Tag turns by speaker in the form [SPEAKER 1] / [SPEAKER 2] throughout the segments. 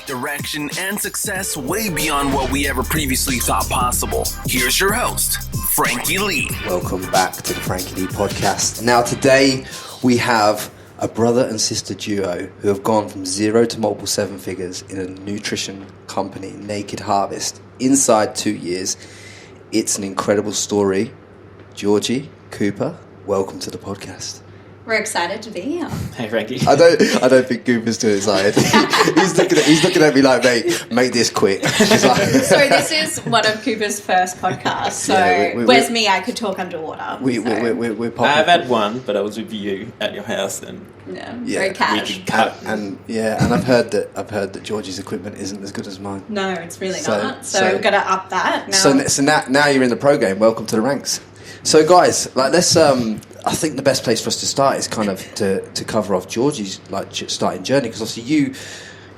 [SPEAKER 1] direction, and success way beyond what we ever previously thought possible. Here's your host, Frankie Lee.
[SPEAKER 2] Welcome back to the Frankie Lee podcast. Now today we have a brother and sister duo who have gone from 0 to multiple seven figures in a nutrition company, Naked Harvest, inside 2 years. It's an incredible story. Georgie Cooper, welcome to the podcast.
[SPEAKER 3] We're excited to be here.
[SPEAKER 4] Hey, Frankie.
[SPEAKER 2] I don't think Cooper's too excited. he's looking at me like, mate, make this quick. She's like,
[SPEAKER 3] so this is one of Cooper's first podcasts. So where's me? I could talk underwater.
[SPEAKER 2] We're popping.
[SPEAKER 4] I've had one, but I was with you at your house, and
[SPEAKER 3] very cash.
[SPEAKER 2] And I've heard that Georgie's equipment isn't as good as mine.
[SPEAKER 3] No, it's really not. So we're gonna up that now.
[SPEAKER 2] So now you're in the pro game. Welcome to the ranks. So guys, let's. I think the best place for us to start is kind of to cover off Georgie's starting journey, because obviously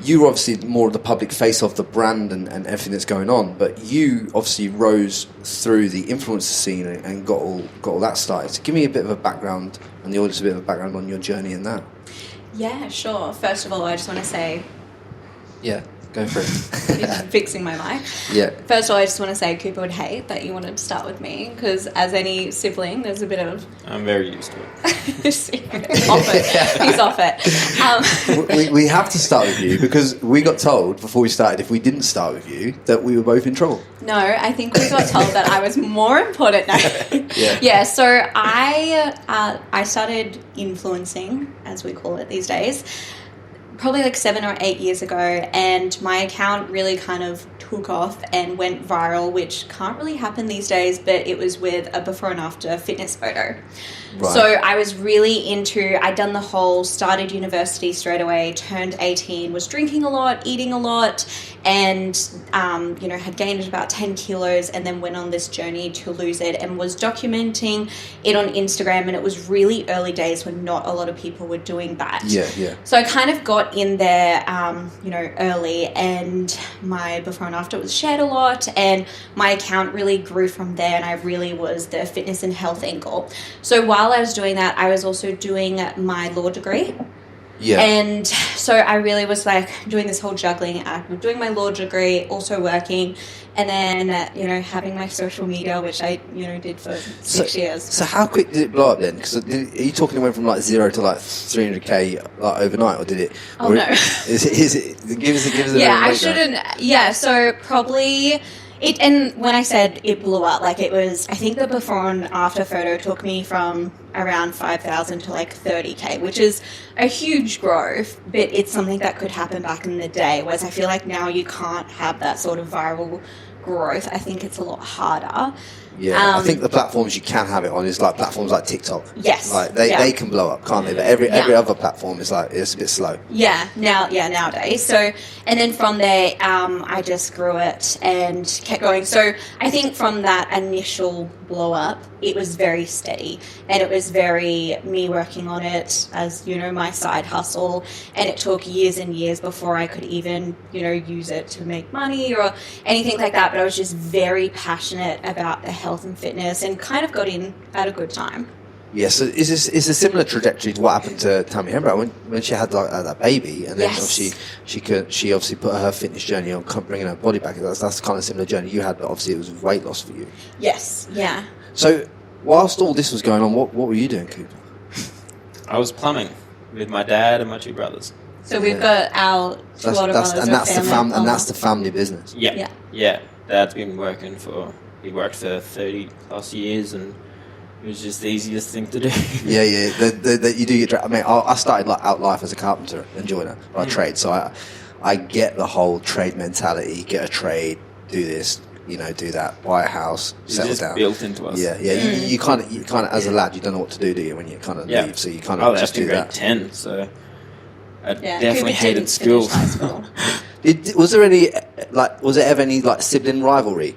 [SPEAKER 2] you're obviously more of the public face of the brand and everything that's going on, but you obviously rose through the influencer scene and got all that started. So give me a bit of a background, and the audience a bit of a background on your journey in that.
[SPEAKER 3] Yeah, sure. First of all, I just want to say...
[SPEAKER 2] Yeah, go for it.
[SPEAKER 3] Fixing my mic.
[SPEAKER 2] Yeah.
[SPEAKER 3] First of all, I just want to say Cooper would hate that you wanted to start with me, because as any sibling, there's a bit of...
[SPEAKER 4] I'm very used to it.
[SPEAKER 3] He's off it.
[SPEAKER 2] We have to start with you, because we got told before we started, if we didn't start with you, that we were both in trouble.
[SPEAKER 3] No, I think we got told that I was more important now. Yeah, so I started influencing, as we call it these days, probably like 7 or 8 years ago, and my account really kind of took off and went viral, which can't really happen these days, but it was with a before and after fitness photo. Right. So I was really I'd done the whole, started university straight away, turned 18, was drinking a lot, eating a lot, and, had gained about 10 kilos, and then went on this journey to lose it, and was documenting it on Instagram, and it was really early days when not a lot of people were doing that.
[SPEAKER 2] Yeah.
[SPEAKER 3] So I kind of got in there, early, and my before and after was shared a lot, and my account really grew from there, and I really was the fitness and health angle. So while I was doing that, I was also doing my law degree. Yeah. And so I really was like doing this whole juggling act of doing my law degree, also working, and then, having my social media, which I, did for 6 years.
[SPEAKER 2] So how quick did it blow up then? Because are you talking it went from 0 to 300k overnight, or did it?
[SPEAKER 3] Oh, no.
[SPEAKER 2] Is it? Give us a
[SPEAKER 3] yeah, I shouldn't. Yeah, so probably. And when I said it blew up, it was, I think the before and after photo took me from around 5,000 to 30k, which is a huge growth, but it's something that could happen back in the day, whereas I feel like now you can't have that sort of viral growth. I think it's a lot harder.
[SPEAKER 2] Yeah, I think the platforms you can have it on is platforms like TikTok.
[SPEAKER 3] Yes.
[SPEAKER 2] They can blow up, can't they? But every other platform is it's a bit slow.
[SPEAKER 3] Yeah, nowadays. So, and then from there, I just grew it and kept going. So I think from that initial blow up, it was very steady, and it was very me working on it as, my side hustle, and it took years and years before I could even, use it to make money or anything like that, but I was just very passionate about the health and fitness, and kind of got in at a good time.
[SPEAKER 2] Yeah, so is a similar trajectory to what happened to Tammy Hembrow when she had that baby, and then obviously she obviously put her fitness journey on, bringing her body back. That's the kind of similar journey you had, but obviously it was weight loss for you.
[SPEAKER 3] Yes, yeah.
[SPEAKER 2] So whilst all this was going on, what were you doing, Cooper?
[SPEAKER 4] I was plumbing with my dad and my 2 brothers.
[SPEAKER 3] So we've got our two older brothers,
[SPEAKER 2] and that's the family business.
[SPEAKER 4] Yeah. Dad's been working he worked for 30 plus years, and it was just the easiest thing to do.
[SPEAKER 2] Yeah. You do get. I mean, I started out life as a carpenter and joiner by trade, so I get the whole trade mentality. Get a trade, do this, do that, buy a house, settle down.
[SPEAKER 4] Built into us.
[SPEAKER 2] Yeah. You kind of as a lad, you don't know what to do you? When you kind of leave, so you kind of just do that.
[SPEAKER 4] 10, so I definitely hated school.
[SPEAKER 2] Was there ever any sibling rivalry?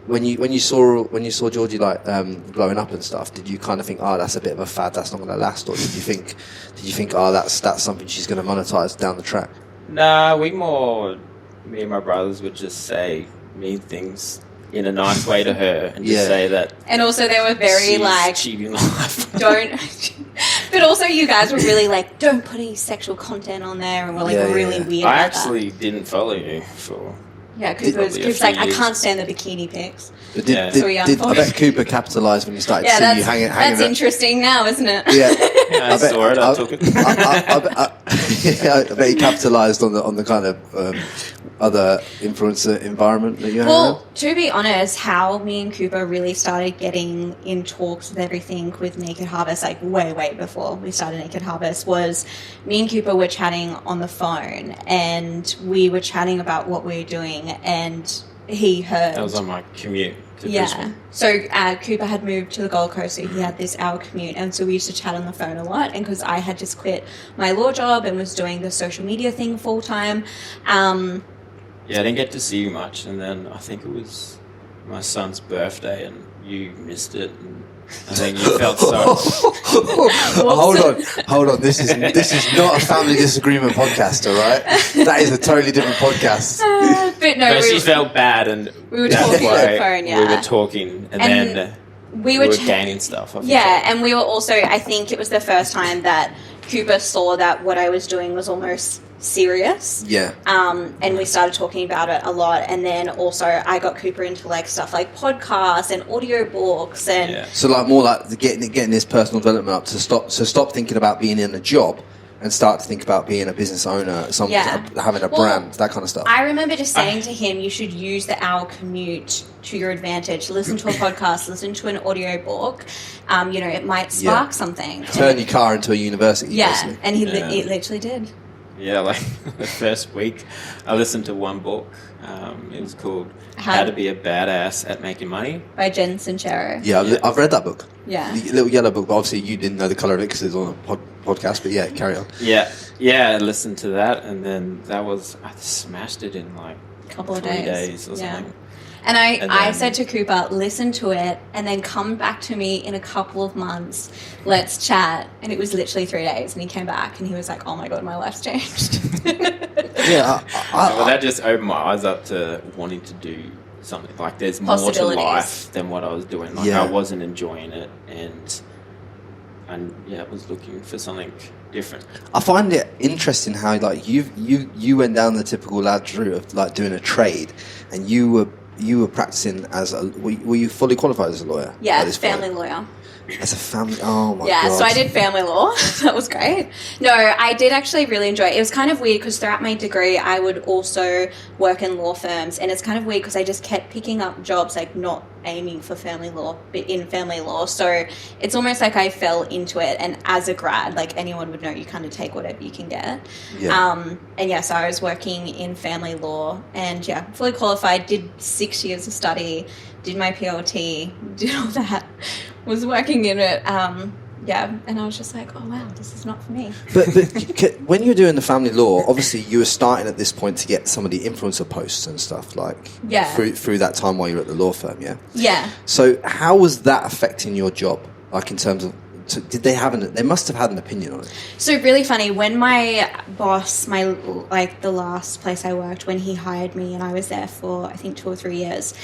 [SPEAKER 2] When you saw Georgie blowing up and stuff, did you kind of think, that's a bit of a fad, that's not going to last, or did you think that's something she's going to monetize down the track?
[SPEAKER 4] Nah, me and my brothers would just say mean things in a nice way to her, and just say that.
[SPEAKER 3] And also they were very
[SPEAKER 4] cheating life.
[SPEAKER 3] don't. But also you guys were really like, don't put any sexual content on there, and we're like really weird
[SPEAKER 4] I
[SPEAKER 3] about
[SPEAKER 4] actually didn't follow you for...
[SPEAKER 3] Yeah, Cooper's like, I can't stand the bikini pics.
[SPEAKER 2] Did I bet Cooper capitalised when you started seeing you hanging
[SPEAKER 3] that's interesting now, isn't it?
[SPEAKER 2] Yeah,
[SPEAKER 4] I saw it, I took it.
[SPEAKER 2] I bet he capitalised on the kind of other influencer environment that you had.
[SPEAKER 3] Well, to be honest, how me and Cooper really started getting in talks with everything with Naked Harvest, like way before we started Naked Harvest, was me and Cooper were chatting on the phone, and we were chatting about what we were doing, and he heard...
[SPEAKER 4] That was on my commute to Brisbane.
[SPEAKER 3] So Cooper had moved to the Gold Coast, so he had this hour commute, and so we used to chat on the phone a lot, and because I had just quit my law job and was doing the social media thing full time,
[SPEAKER 4] yeah, I didn't get to see you much, and then I think it was my son's birthday, and you missed it, and I think you felt so...
[SPEAKER 2] Hold on. This is not a family disagreement podcast, all right? That is a totally different podcast.
[SPEAKER 3] But
[SPEAKER 4] she felt bad, and
[SPEAKER 3] we were talking on the phone,
[SPEAKER 4] we were talking, and then we were gaining stuff.
[SPEAKER 3] And we were also, I think it was the first time that Cooper saw that what I was doing was almost serious.
[SPEAKER 2] Yeah.
[SPEAKER 3] And we started talking about it a lot, and then also I got Cooper into like stuff like podcasts and audio books and
[SPEAKER 2] so like more like getting his personal development up to stop thinking about being in a job and start to think about being a business owner, having a brand, that kind of stuff.
[SPEAKER 3] I remember just saying to him, you should use the hour commute to your advantage. Listen to a podcast, listen to an audio book. It might spark something.
[SPEAKER 2] Turn your car into a university.
[SPEAKER 3] Yeah,
[SPEAKER 2] basically.
[SPEAKER 3] and he literally did.
[SPEAKER 4] Yeah, like the first week, I listened to one book. It was called How to Be a Badass at Making Money
[SPEAKER 3] by Jen Sincero.
[SPEAKER 2] Yeah, I've read that book.
[SPEAKER 3] Yeah.
[SPEAKER 2] The little yellow book, but obviously you didn't know the colour of it because it's on a podcast, but yeah, carry on.
[SPEAKER 4] Yeah, I listened to that, and then I smashed it in like
[SPEAKER 3] a couple of
[SPEAKER 4] 3 days or something.
[SPEAKER 3] And I said to Cooper, listen to it and then come back to me in a couple of months. Let's chat. And it was literally 3 days. And he came back and he was like, oh my God, my life's changed.
[SPEAKER 4] Well, that just opened my eyes up to wanting to do something. Like there's more to life than what I was doing. Like I wasn't enjoying it, and I was looking for something different.
[SPEAKER 2] I find it interesting how like you went down the typical lad's route of like doing a trade, and you were practicing as were you fully qualified as a lawyer?
[SPEAKER 3] Yeah, family lawyer.
[SPEAKER 2] As a family, oh my God.
[SPEAKER 3] Yeah, so I did family law. That was great. No, I did actually really enjoy it. It was kind of weird because throughout my degree, I would also work in law firms. And it's kind of weird because I just kept picking up jobs, like not aiming for family law, but in family law. So it's almost like I fell into it. And as a grad, like anyone would know, you kind of take whatever you can get. Yeah. So I was working in family law and fully qualified, did 6 years of study, did my PLT, did all that, was working in it, and I was just like, oh wow, this is not for me.
[SPEAKER 2] But when you were doing the family law, obviously you were starting at this point to get some of the influencer posts and stuff, like through that time while you were at the law firm, yeah. So how was that affecting your job, like in terms of? Did they they must have had an opinion on it.
[SPEAKER 3] So really funny, when my boss, the last place I worked, when he hired me and I was there for I think 2 or 3 years,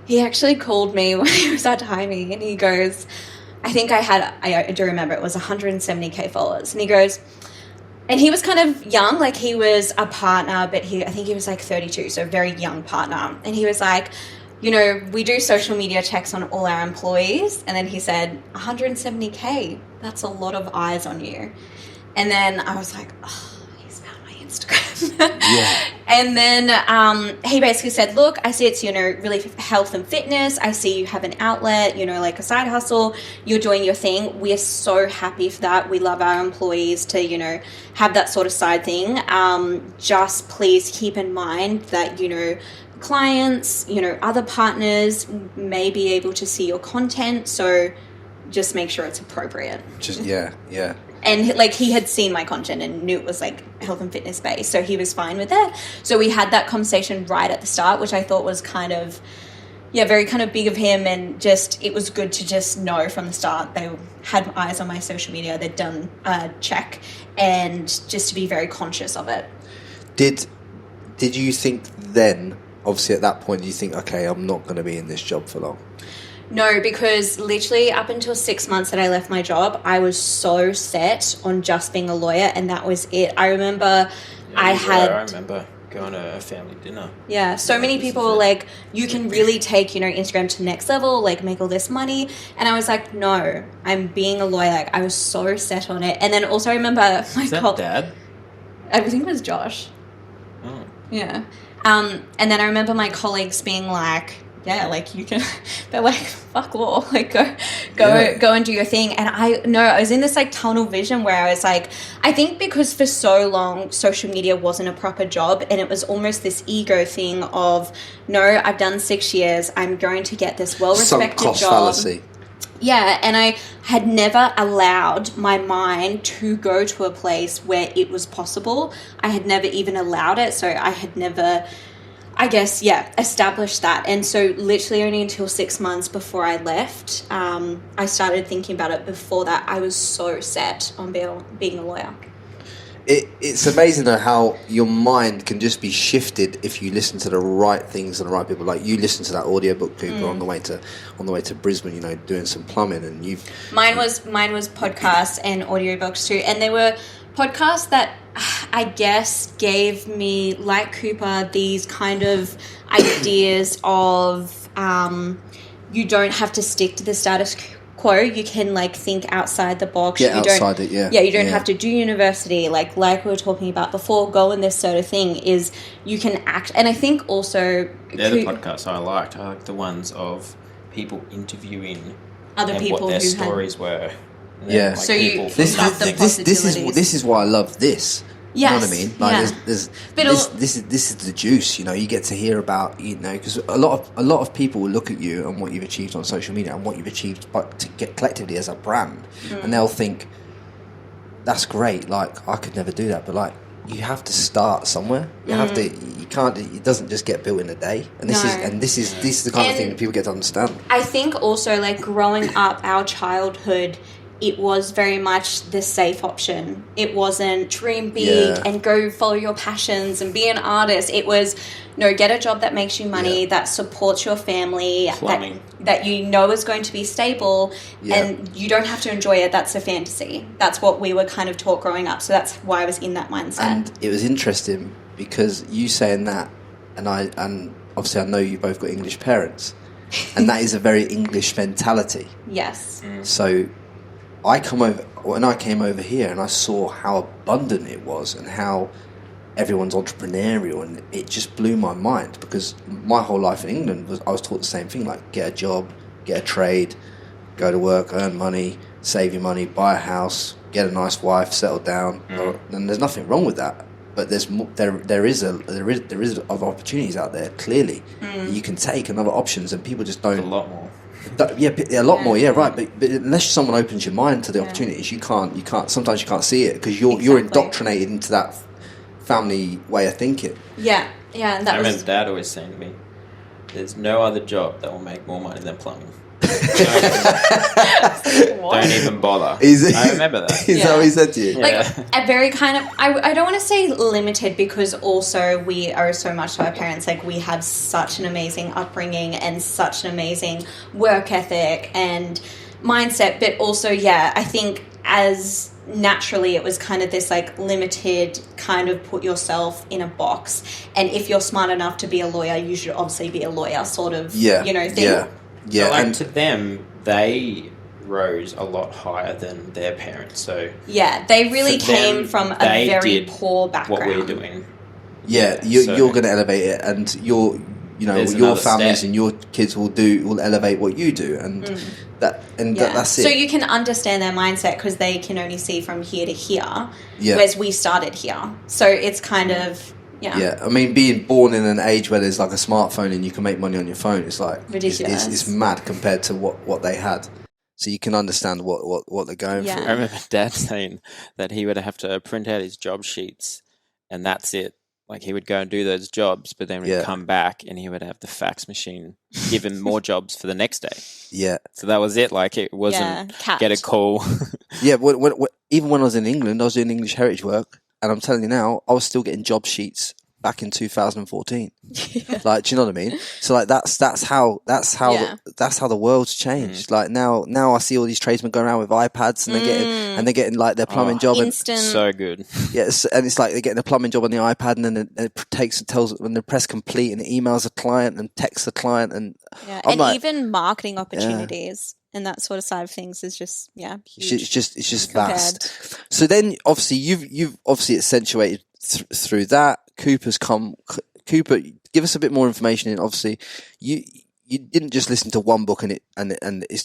[SPEAKER 3] he actually called me when he was about to hire me, and he goes, I do remember it was 170k followers, and he goes, and he was kind of young, like he was a partner, but I think he was like 32, so a very young partner, and he was like, we do social media checks on all our employees, and then he said, 170k, that's a lot of eyes on you. And then I was like, oh, he's found my Instagram. And then he basically said, look, I see it's, really health and fitness. I see you have an outlet, like a side hustle. You're doing your thing. We are so happy for that. We love our employees to, have that sort of side thing. Just please keep in mind that, clients, other partners may be able to see your content. So just make sure it's appropriate. And he had seen my content and knew it was like health and fitness based, so he was fine with it. So we had that conversation right at the start, which I thought was kind of, very kind of big of him, and just it was good to just know from the start they had eyes on my social media. They'd done a check, and just to be very conscious of it.
[SPEAKER 2] Did you think then? Obviously, at that point, you think, okay, I'm not going to be in this job for long.
[SPEAKER 3] No, because literally up until 6 months that I left my job, I was so set on just being a lawyer, and that was it. I remember I
[SPEAKER 4] remember going to a family dinner.
[SPEAKER 3] Yeah, so many people were like, you can really take, Instagram to the next level, like make all this money. And I was like, no, I'm being a lawyer. Like, I was so set on it. And then also I remember my
[SPEAKER 4] Dad?
[SPEAKER 3] I think it was Josh.
[SPEAKER 4] Oh.
[SPEAKER 3] Yeah. And then I remember my colleagues being like, yeah, like you can, they're like, fuck law, like go and do your thing. And I was in this like tunnel vision where I was like, I think because for so long social media wasn't a proper job, and it was almost this ego thing of, no, I've done 6 years, I'm going to get this well-respected
[SPEAKER 2] cost
[SPEAKER 3] job.
[SPEAKER 2] fallacy.
[SPEAKER 3] Yeah, and I had never allowed my mind to go to a place where it was possible. I had never even allowed it, so I had never, I guess, established that. And so literally only until 6 months before I left, I started thinking about it. Before that, I was so set on being a lawyer.
[SPEAKER 2] It's amazing though how your mind can just be shifted if you listen to the right things and the right people. Like you listen to that audiobook, Cooper, on the way to Brisbane, doing some plumbing, and
[SPEAKER 3] mine was podcasts and audiobooks too, and they were podcasts that I guess gave me, like Cooper, these kind of ideas of you don't have to stick to the status quo. You can like think outside the box.
[SPEAKER 2] Get outside it, yeah.
[SPEAKER 3] Yeah, you don't have to do university. Like we were talking about before, go in this sort of thing is you can act. And I think also
[SPEAKER 4] they're the podcasts I liked. I liked the ones of people interviewing
[SPEAKER 3] other people
[SPEAKER 4] what their stories were.
[SPEAKER 2] Yeah.
[SPEAKER 4] Like
[SPEAKER 3] so
[SPEAKER 2] this is why I love this.
[SPEAKER 3] Yes.
[SPEAKER 2] You know what I mean? Like this is the juice. You get to hear about because a lot of people will look at you and what you've achieved on social media and what you've achieved to get collectively as a brand, and they'll think that's great. Like I could never do that, but like you have to start somewhere. You have to. You can't. It doesn't just get built in a day. And this is the kind of thing that people get to understand.
[SPEAKER 3] I think also like growing up, our childhood, it was very much the safe option. It wasn't dream big and go follow your passions and be an artist. It was, get a job that makes you money, that supports your family, that is going to be stable, and you don't have to enjoy it. That's a fantasy. That's what we were kind of taught growing up. So that's why I was in that mindset.
[SPEAKER 2] And it was interesting because you saying that, and obviously I know you both got English parents, and that is a very English mentality.
[SPEAKER 3] Yes.
[SPEAKER 2] So when I came over here and I saw how abundant it was and how everyone's entrepreneurial, and it just blew my mind because my whole life in England I was taught the same thing, like get a job, get a trade, go to work, earn money, save your money, buy a house, get a nice wife, settle down. And there's nothing wrong with that, but there is other opportunities out there clearly that you can take, and other options, and people just don't.
[SPEAKER 4] A lot more.
[SPEAKER 2] A lot more. Yeah, right. But unless someone opens your mind to the opportunities, you can't. Sometimes you can't see it because you're indoctrinated into that family way of thinking.
[SPEAKER 3] Yeah. And
[SPEAKER 4] I remember Dad always saying to me, "There's no other job that will make more money than plumbing. Don't even bother." I remember that.
[SPEAKER 2] Is that what he said to you?
[SPEAKER 3] Like a very kind of, I don't want to say limited, because also we owe so much to our parents. Like we had such an amazing upbringing and such an amazing work ethic and mindset, but also I think as naturally it was kind of this like limited kind of put yourself in a box, and if you're smart enough to be a lawyer, you should obviously be a lawyer sort of thing.
[SPEAKER 2] Yeah,
[SPEAKER 4] so and to them, they rose a lot higher than their parents. So
[SPEAKER 3] they really came from a very poor background.
[SPEAKER 4] What we're doing.
[SPEAKER 2] Yeah, you're going to elevate it, and your families and your kids will elevate what you do, and that's it.
[SPEAKER 3] So you can understand their mindset because they can only see from here to here, whereas we started here. So it's kind of. Yeah,
[SPEAKER 2] I mean, being born in an age where there's like a smartphone and you can make money on your phone, it's like
[SPEAKER 3] ridiculous.
[SPEAKER 2] It's mad compared to what they had. So you can understand what they're going through.
[SPEAKER 4] I remember Dad saying that he would have to print out his job sheets, and that's it. Like he would go and do those jobs, but then he'd come back and he would have the fax machine give him more jobs for the next day.
[SPEAKER 2] Yeah.
[SPEAKER 4] So that was it. Like it wasn't get a call.
[SPEAKER 2] Even when I was in England, I was doing English heritage work. And I'm telling you now, I was still getting job sheets back in 2014. Like, do you know what I mean? So like that's how the world's changed. Like now I see all these tradesmen going around with iPads and they're getting like their plumbing job
[SPEAKER 3] instant.
[SPEAKER 4] So good.
[SPEAKER 2] Yes, and it's like they're getting a plumbing job on the iPad, and then it tells when they press complete, and it emails the client and texts the client, and
[SPEAKER 3] even marketing opportunities. And that sort of side of things is just huge.
[SPEAKER 2] It's just vast. So then, obviously, you've obviously accentuated through that. Cooper, give us a bit more information. And obviously, you didn't just listen to one book and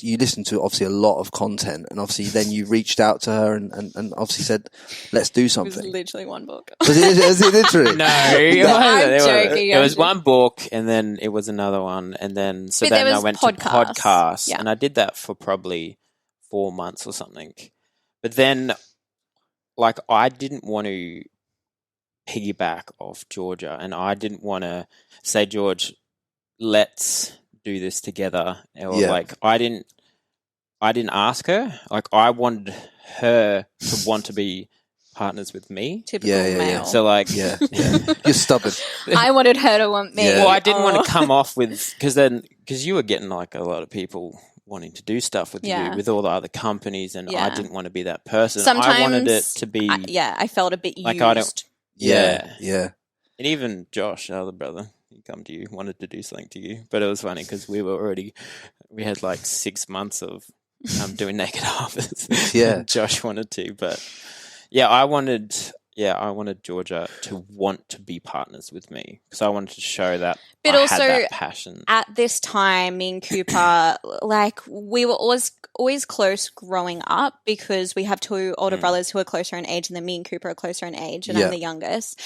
[SPEAKER 2] you listened to obviously a lot of content, and obviously then you reached out to her and obviously said, let's do something.
[SPEAKER 3] It was literally one book.
[SPEAKER 2] Was it literally?
[SPEAKER 4] No,
[SPEAKER 3] I'm joking.
[SPEAKER 4] It was one book, and then it was another one, and then I went to podcasts, and I did that for probably 4 months or something. But then, like, I didn't want to piggyback off Georgia, and I didn't want to say, George, let's do this together, or like I didn't ask her. Like, I wanted her to want to be partners with me.
[SPEAKER 3] Typical male.
[SPEAKER 4] So like,
[SPEAKER 2] you're stubborn.
[SPEAKER 3] I wanted her to want me.
[SPEAKER 4] Well, I didn't want to come off with because you were getting like a lot of people wanting to do stuff with you with all the other companies, and I didn't want to be that person.
[SPEAKER 3] Sometimes
[SPEAKER 4] I wanted it to be.
[SPEAKER 3] I felt a bit
[SPEAKER 4] like
[SPEAKER 3] used.
[SPEAKER 4] I don't.
[SPEAKER 2] Yeah.
[SPEAKER 4] And even Josh, our other brother, he come to you, wanted to do something to you. But it was funny because we had like 6 months of doing Naked Harvest.
[SPEAKER 2] Yeah.
[SPEAKER 4] Josh wanted to, but I wanted Georgia to want to be partners with me because I wanted to show that
[SPEAKER 3] but
[SPEAKER 4] I
[SPEAKER 3] also,
[SPEAKER 4] had that passion.
[SPEAKER 3] At this time, me and Cooper, like, we were always close growing up because we have two older brothers who are closer in age, and then me and Cooper are closer in age, and I'm the youngest.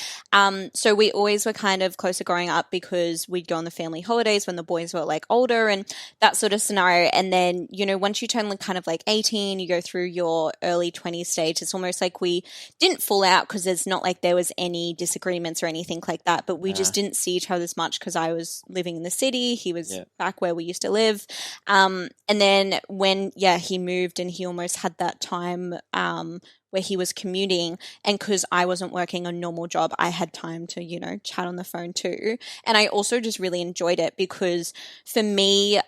[SPEAKER 3] So we always were kind of closer growing up because we'd go on the family holidays when the boys were like older and that sort of scenario. And then, you know, once you turn like kind of like 18, you go through your early 20s stage. It's almost like we didn't fall out because there's not like there was any disagreements or anything like that, but we just didn't see each other as much because I was living in the city. He was back where we used to live. And then when, he moved and he almost had that time where he was commuting, and because I wasn't working a normal job, I had time to, you know, chat on the phone too. And I also just really enjoyed it because for me,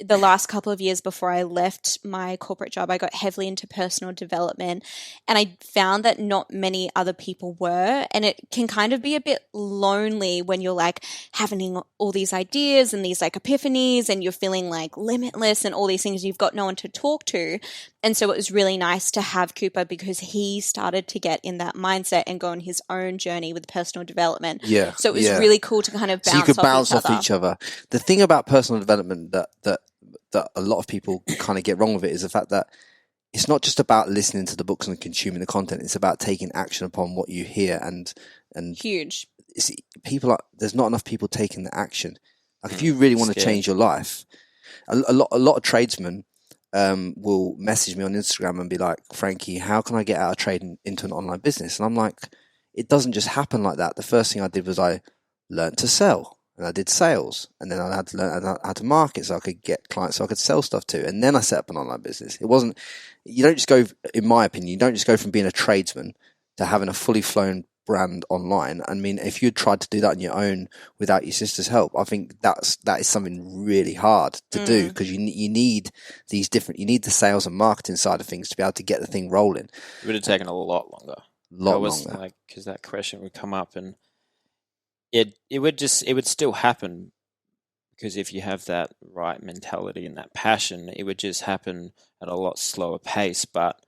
[SPEAKER 3] the last couple of years before I left my corporate job, I got heavily into personal development, and I found that not many other people were, and it can kind of be a bit lonely when you're like having all these ideas and these like epiphanies, and you're feeling like limitless and all these things. You've got no one to talk to. And so it was really nice to have Cooper because he started to get in that mindset and go on his own journey with personal development.
[SPEAKER 2] Yeah.
[SPEAKER 3] So it was really cool to kind of bounce off each other.
[SPEAKER 2] So you could bounce off each other. The thing about personal development that a lot of people kind of get wrong with it is the fact that it's not just about listening to the books and consuming the content. It's about taking action upon what you hear, and
[SPEAKER 3] huge.
[SPEAKER 2] There's not enough people taking the action. Like if you really want to change your life, a lot of tradesmen will message me on Instagram and be like, Frankie, how can I get out of trading into an online business? And I'm like, it doesn't just happen like that. The first thing I did was I learned to sell. And I did sales, and then I had to learn how to market so I could get clients so I could sell stuff to. And then I set up an online business. You don't just go, in my opinion, you don't just go from being a tradesman to having a fully flown brand online. I mean, if you tried to do that on your own without your sister's help, I think that is something really hard to do, because you need the sales and marketing side of things to be able to get the thing rolling.
[SPEAKER 4] It would have taken a lot longer. Like, because that question would come up, and it would still happen, because if you have that right mentality and that passion, it would just happen at a lot slower pace. But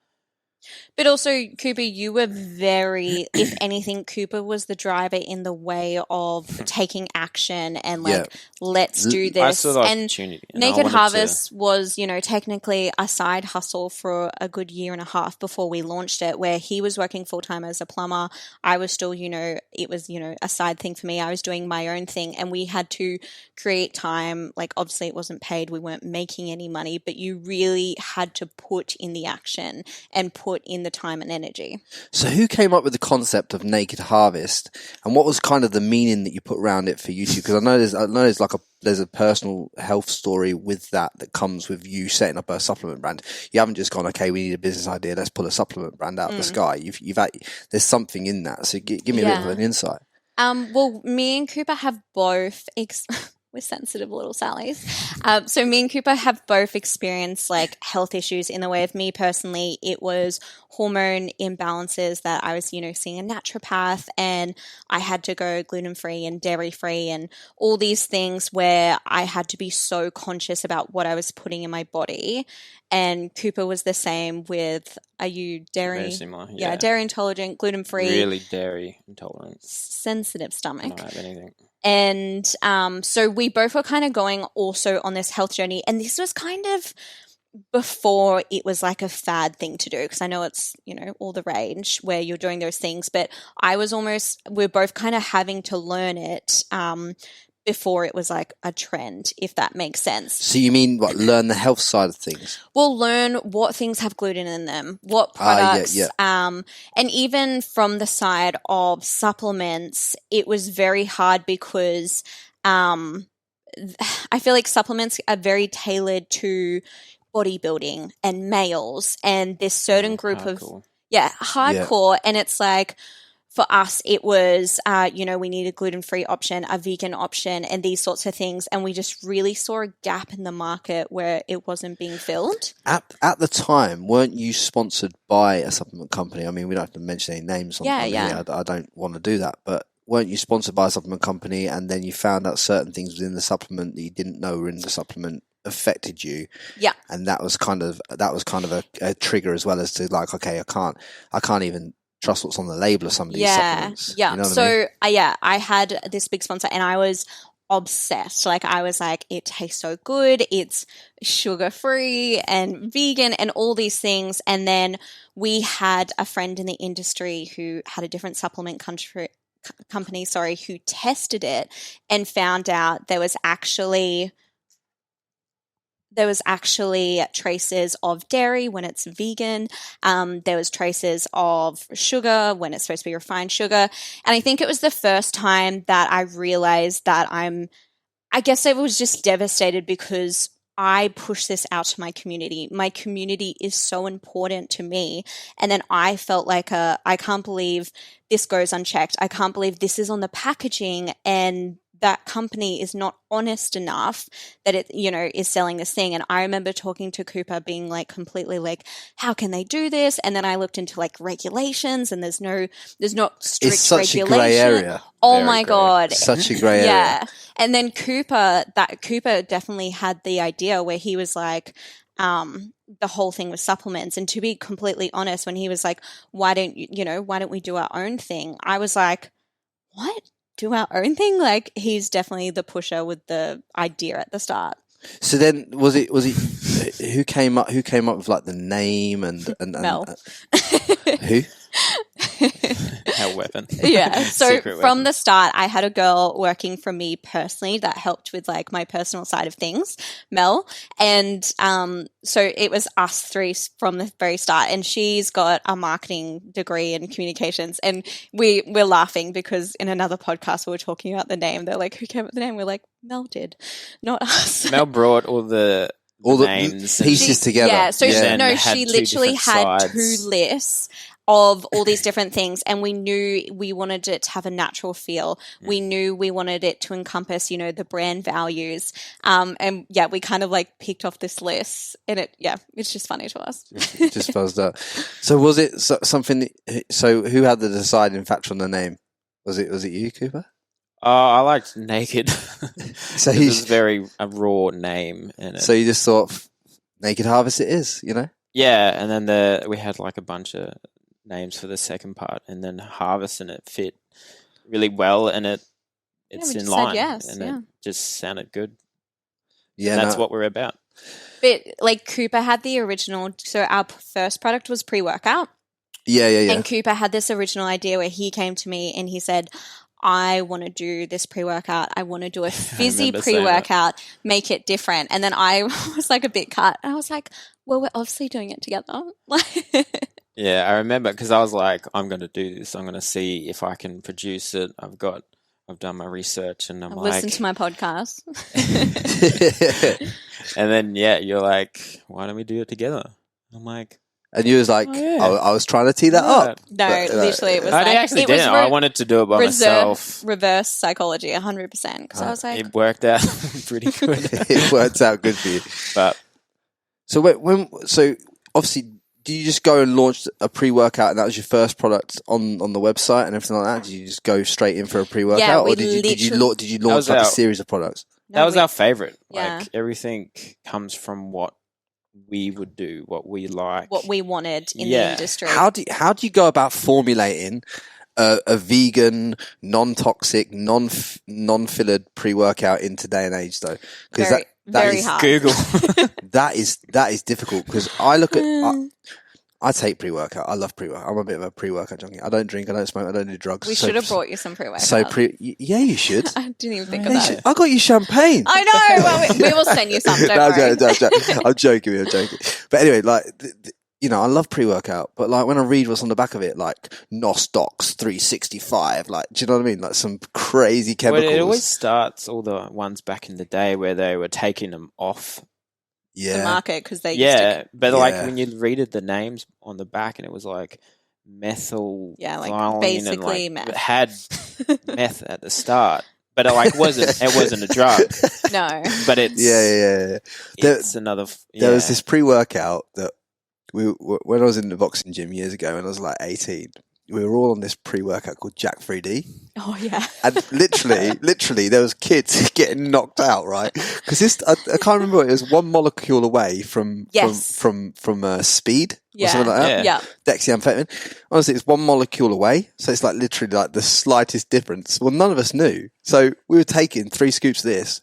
[SPEAKER 3] also, Cooper, you were very, if anything, Cooper was the driver in the way of taking action and like, let's do this.
[SPEAKER 4] I saw the
[SPEAKER 3] and
[SPEAKER 4] opportunity.
[SPEAKER 3] Naked Harvest was, you know, technically a side hustle for a good year and a half before we launched it, where he was working full time as a plumber. I was still, you know, it was, you know, a side thing for me. I was doing my own thing, and we had to create time. Like, obviously it wasn't paid. We weren't making any money, but you really had to put in the action and put in the time and energy.
[SPEAKER 2] So who came up with the concept of Naked Harvest, and what was kind of the meaning that you put around it for YouTube? Because I know there's a personal health story with that comes with you setting up a supplement brand. You haven't just gone, okay, we need a business idea, let's pull a supplement brand out of the sky. There's something in that. So give me a bit of an insight.
[SPEAKER 3] Well, me and Cooper have both. We're sensitive little Sallys. So me and Cooper have both experienced like health issues. In the way of me personally, it was hormone imbalances that I was, seeing a naturopath, and I had to go gluten-free and dairy-free and all these things where I had to be so conscious about what I was putting in my body. And Cooper was the same with, are you dairy?
[SPEAKER 4] Very similar,
[SPEAKER 3] yeah. Dairy intolerant, gluten-free.
[SPEAKER 4] Really dairy intolerant.
[SPEAKER 3] Sensitive stomach.
[SPEAKER 4] I don't have anything.
[SPEAKER 3] And so we both were kind of going also on this health journey. And this was kind of before it was like a fad thing to do, because I know it's, all the rage where you're doing those things. But we're both kind of having to learn it before it was like a trend, if that makes sense.
[SPEAKER 2] So you mean learn the health side of things?
[SPEAKER 3] Well, learn what things have gluten in them, what products, and even from the side of supplements, it was very hard because I feel like supplements are very tailored to bodybuilding and males, and this certain group
[SPEAKER 4] hardcore.
[SPEAKER 3] Hardcore, and it's like, for us, it was, we need a gluten-free option, a vegan option, and these sorts of things. And we just really saw a gap in the market where it wasn't being filled.
[SPEAKER 2] At the time, weren't you sponsored by a supplement company? I mean, we don't have to mention any names on here. I don't want to do that. But weren't you sponsored by a supplement company, and then you found out certain things within the supplement that you didn't know were in the supplement affected you?
[SPEAKER 3] Yeah.
[SPEAKER 2] And that was kind of a trigger, as well as to like, okay, I can't even trust what's on the label of some of these supplements.
[SPEAKER 3] Yeah.
[SPEAKER 2] You know
[SPEAKER 3] so I had this big sponsor, and I was obsessed. Like, I was like, it tastes so good. It's sugar-free and vegan and all these things. And then we had a friend in the industry who had a different supplement company, who tested it and found out there was actually traces of dairy when it's vegan. There was traces of sugar when it's supposed to be refined sugar. And I think it was the first time that I realized that I guess I was just devastated, because I push this out to my community. My community is so important to me. And then I felt like I can't believe this goes unchecked. I can't believe this is on the packaging, and that company is not honest enough that it, is selling this thing. And I remember talking to Cooper being like completely like, how can they do this? And then I looked into like regulations, and there's not strict
[SPEAKER 2] it's such
[SPEAKER 3] regulation.
[SPEAKER 2] A grey area.
[SPEAKER 3] Oh
[SPEAKER 4] Very
[SPEAKER 3] my
[SPEAKER 4] grey.
[SPEAKER 3] God.
[SPEAKER 2] Such a grey area.
[SPEAKER 3] Yeah. And then Cooper definitely had the idea where he was like, the whole thing with supplements. And to be completely honest, when he was like, why don't we do our own thing? I was like, what? Do our own thing? Like, he's definitely the pusher with the idea at the start.
[SPEAKER 2] So then was it who came up with like the name and
[SPEAKER 3] Mel.
[SPEAKER 2] Who?
[SPEAKER 4] Our weapon.
[SPEAKER 3] Yeah. So
[SPEAKER 4] Secret
[SPEAKER 3] from
[SPEAKER 4] weapon.
[SPEAKER 3] the start, I had a girl working for me personally that helped with like my personal side of things, Mel. And so it was us three from the very start. And she's got a marketing degree in communications. And we're laughing because in another podcast we were talking about the name. They're like, who came up with the name? We're like, Mel did, not us.
[SPEAKER 4] Mel brought all the names
[SPEAKER 2] pieces together.
[SPEAKER 3] Yeah. So
[SPEAKER 4] Yeah.
[SPEAKER 3] she literally had two lists of all these different things, and we knew we wanted it to have a natural feel. We knew we wanted it to encompass, the brand values. And we kind of like picked off this list, and it's just funny to us.
[SPEAKER 2] Just buzzed up. So was it something? So who had the deciding factor on the name? Was it you, Cooper?
[SPEAKER 4] I liked Naked.
[SPEAKER 2] So
[SPEAKER 4] it was very a raw name.
[SPEAKER 2] So you just thought Naked Harvest it is,
[SPEAKER 4] Yeah, and then we had like a bunch of names for the second part, and then Harvest, and it fit really well, and it's in line, it just sounded good.
[SPEAKER 2] Yeah,
[SPEAKER 4] and that's what we're about.
[SPEAKER 3] But like Cooper had the original, so our first product was pre-workout.
[SPEAKER 2] Yeah.
[SPEAKER 3] And Cooper had this original idea where he came to me and he said, I want to do this pre-workout. I want to do a fizzy pre-workout, make it different. And then I was like a bit cut. And I was like, well, we're obviously doing it together.
[SPEAKER 4] Yeah, I remember because I was like, I'm going to do this. I'm going to see if I can produce it. I've done my research, and I've
[SPEAKER 3] listened to my podcast.
[SPEAKER 4] And then, you're like, why don't we do it together? I'm like,
[SPEAKER 2] And you was like, I was trying to tee that up.
[SPEAKER 3] No,
[SPEAKER 2] but,
[SPEAKER 3] literally, it was
[SPEAKER 4] I actually didn't. I wanted to do it by myself.
[SPEAKER 3] Reverse psychology, 100%. Because I was like...
[SPEAKER 4] It worked out pretty good.
[SPEAKER 2] It worked out good for you.
[SPEAKER 4] But
[SPEAKER 2] so so obviously, do you just go and launch a pre-workout and that was your first product on the website and everything like that? Did you just go straight in for a pre-workout? Or did you launch like a series of products?
[SPEAKER 4] That was our favorite.
[SPEAKER 3] Yeah.
[SPEAKER 4] Like everything comes from what we would do, what we like,
[SPEAKER 3] what we wanted in the industry.
[SPEAKER 2] How do you go about formulating a vegan, non-toxic, non-fillered pre-workout in today and age, though? Because that
[SPEAKER 3] very
[SPEAKER 2] is
[SPEAKER 3] hard.
[SPEAKER 4] Google.
[SPEAKER 2] that is difficult because I look at. I take pre-workout. I love pre-workout. I'm a bit of a pre-workout junkie. I don't drink. I don't smoke. I don't do drugs.
[SPEAKER 3] We should have brought you some pre-workout.
[SPEAKER 2] Yeah, you should.
[SPEAKER 3] I didn't even think of that.
[SPEAKER 2] I got you champagne.
[SPEAKER 3] I know. Well, we will send you some. Don't worry.
[SPEAKER 2] I'm joking. But anyway, like, I love pre-workout. But like when I read what's on the back of it, like NOS Docs 365, like, do you know what I mean? Like some crazy chemicals.
[SPEAKER 4] Well, it always starts all the ones back in the day where they were taking them off.
[SPEAKER 3] The market because they
[SPEAKER 4] like when you read the names on the back and it was like methyl,
[SPEAKER 3] like basically
[SPEAKER 4] and, like,
[SPEAKER 3] meth.
[SPEAKER 4] It had meth at the start, but it wasn't a drug.
[SPEAKER 3] No,
[SPEAKER 4] but it's It's another.
[SPEAKER 2] There was this pre-workout that when I was in the boxing gym years ago when I was like 18. We were all on this pre-workout called Jack 3D.
[SPEAKER 3] Oh yeah.
[SPEAKER 2] And literally, there was kids getting knocked out, right? Because I can't remember. It was one molecule away from speed or something like that.
[SPEAKER 3] Yeah.
[SPEAKER 2] Dexamphetamine. Honestly, it's one molecule away, so it's like literally like the slightest difference. Well, none of us knew, so we were taking 3 scoops of this.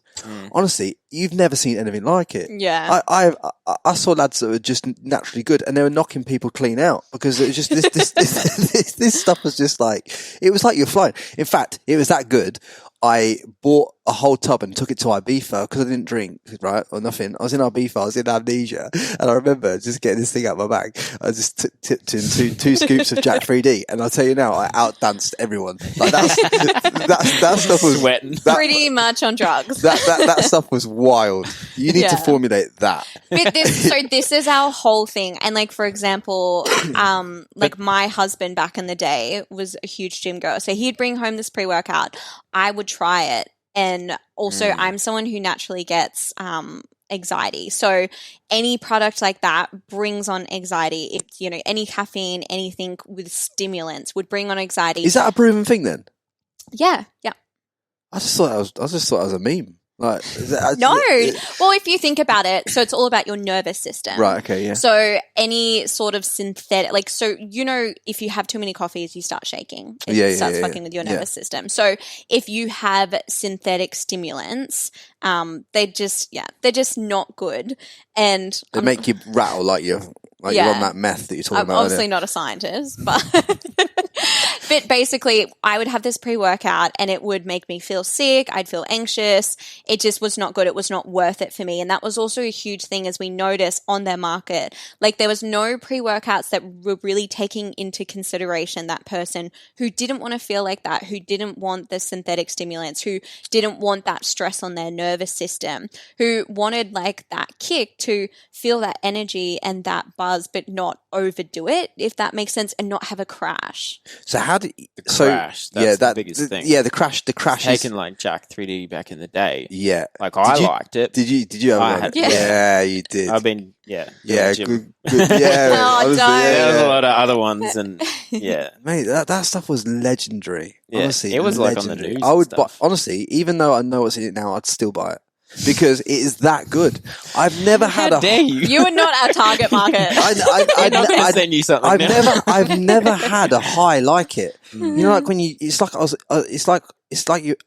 [SPEAKER 2] Honestly, you've never seen anything like it.
[SPEAKER 3] Yeah.
[SPEAKER 2] I saw lads that were just naturally good, and they were knocking people clean out because it was just this stuff was just like, it was like you're flying. In fact, it was that good. I bought a whole tub and took it to Ibiza because I didn't drink, right, or nothing. I was in Ibiza, I was in amnesia, and I remember just getting this thing out of my bag. I just tipped in two scoops of Jack 3D, and I'll tell you now, I outdanced everyone. Like that stuff was
[SPEAKER 4] sweating,
[SPEAKER 3] pretty much on drugs.
[SPEAKER 2] That stuff was wild. You need to formulate that.
[SPEAKER 3] But this is our whole thing, and like for example, like my husband back in the day was a huge gym goer, so he'd bring home this pre-workout. I would try it. And also I'm someone who naturally gets anxiety. So any product like that brings on anxiety. It's, any caffeine, anything with stimulants would bring on anxiety.
[SPEAKER 2] Is that a proven thing then?
[SPEAKER 3] Yeah.
[SPEAKER 2] I just thought it was a meme. Like,
[SPEAKER 3] no. Well, if you think about it, so it's all about your nervous system.
[SPEAKER 2] Right, okay, yeah.
[SPEAKER 3] So any sort of synthetic, like, so, if you have too many coffees, you start shaking. It starts fucking with your nervous system. So if you have synthetic stimulants, they're just not good. And
[SPEAKER 2] they make you rattle like you're on that meth that you're talking about.
[SPEAKER 3] I'm obviously not a scientist, but... But basically, I would have this pre-workout and it would make me feel sick. I'd feel anxious. It just was not good. It was not worth it for me. And that was also a huge thing as we noticed on their market. Like there was no pre-workouts that were really taking into consideration that person who didn't want to feel like that, who didn't want the synthetic stimulants, who didn't want that stress on their nervous system, who wanted like that kick to feel that energy and that buzz, but not overdo it, if that makes sense, and not have a crash.
[SPEAKER 2] So how
[SPEAKER 4] crash, that's the biggest thing.
[SPEAKER 2] Yeah, the crash
[SPEAKER 4] taken like Jack 3D back in the day.
[SPEAKER 2] Yeah,
[SPEAKER 4] like I liked it.
[SPEAKER 2] Did you ever? Yeah, you did.
[SPEAKER 4] I've been good.
[SPEAKER 2] Yeah.
[SPEAKER 3] Oh, don't.
[SPEAKER 4] There was a lot of other ones, and
[SPEAKER 2] mate, that stuff was legendary.
[SPEAKER 4] Yeah.
[SPEAKER 2] Honestly,
[SPEAKER 4] it was
[SPEAKER 2] legendary.
[SPEAKER 4] like on the news.
[SPEAKER 2] I would buy, honestly, even though I know what's in it now, I'd still buy it. Because it is that good. I've never had
[SPEAKER 4] How dare you?
[SPEAKER 3] You are not our target market.
[SPEAKER 4] I'm not going to send you something.
[SPEAKER 2] I've never had a high like it. You know, like when it's like I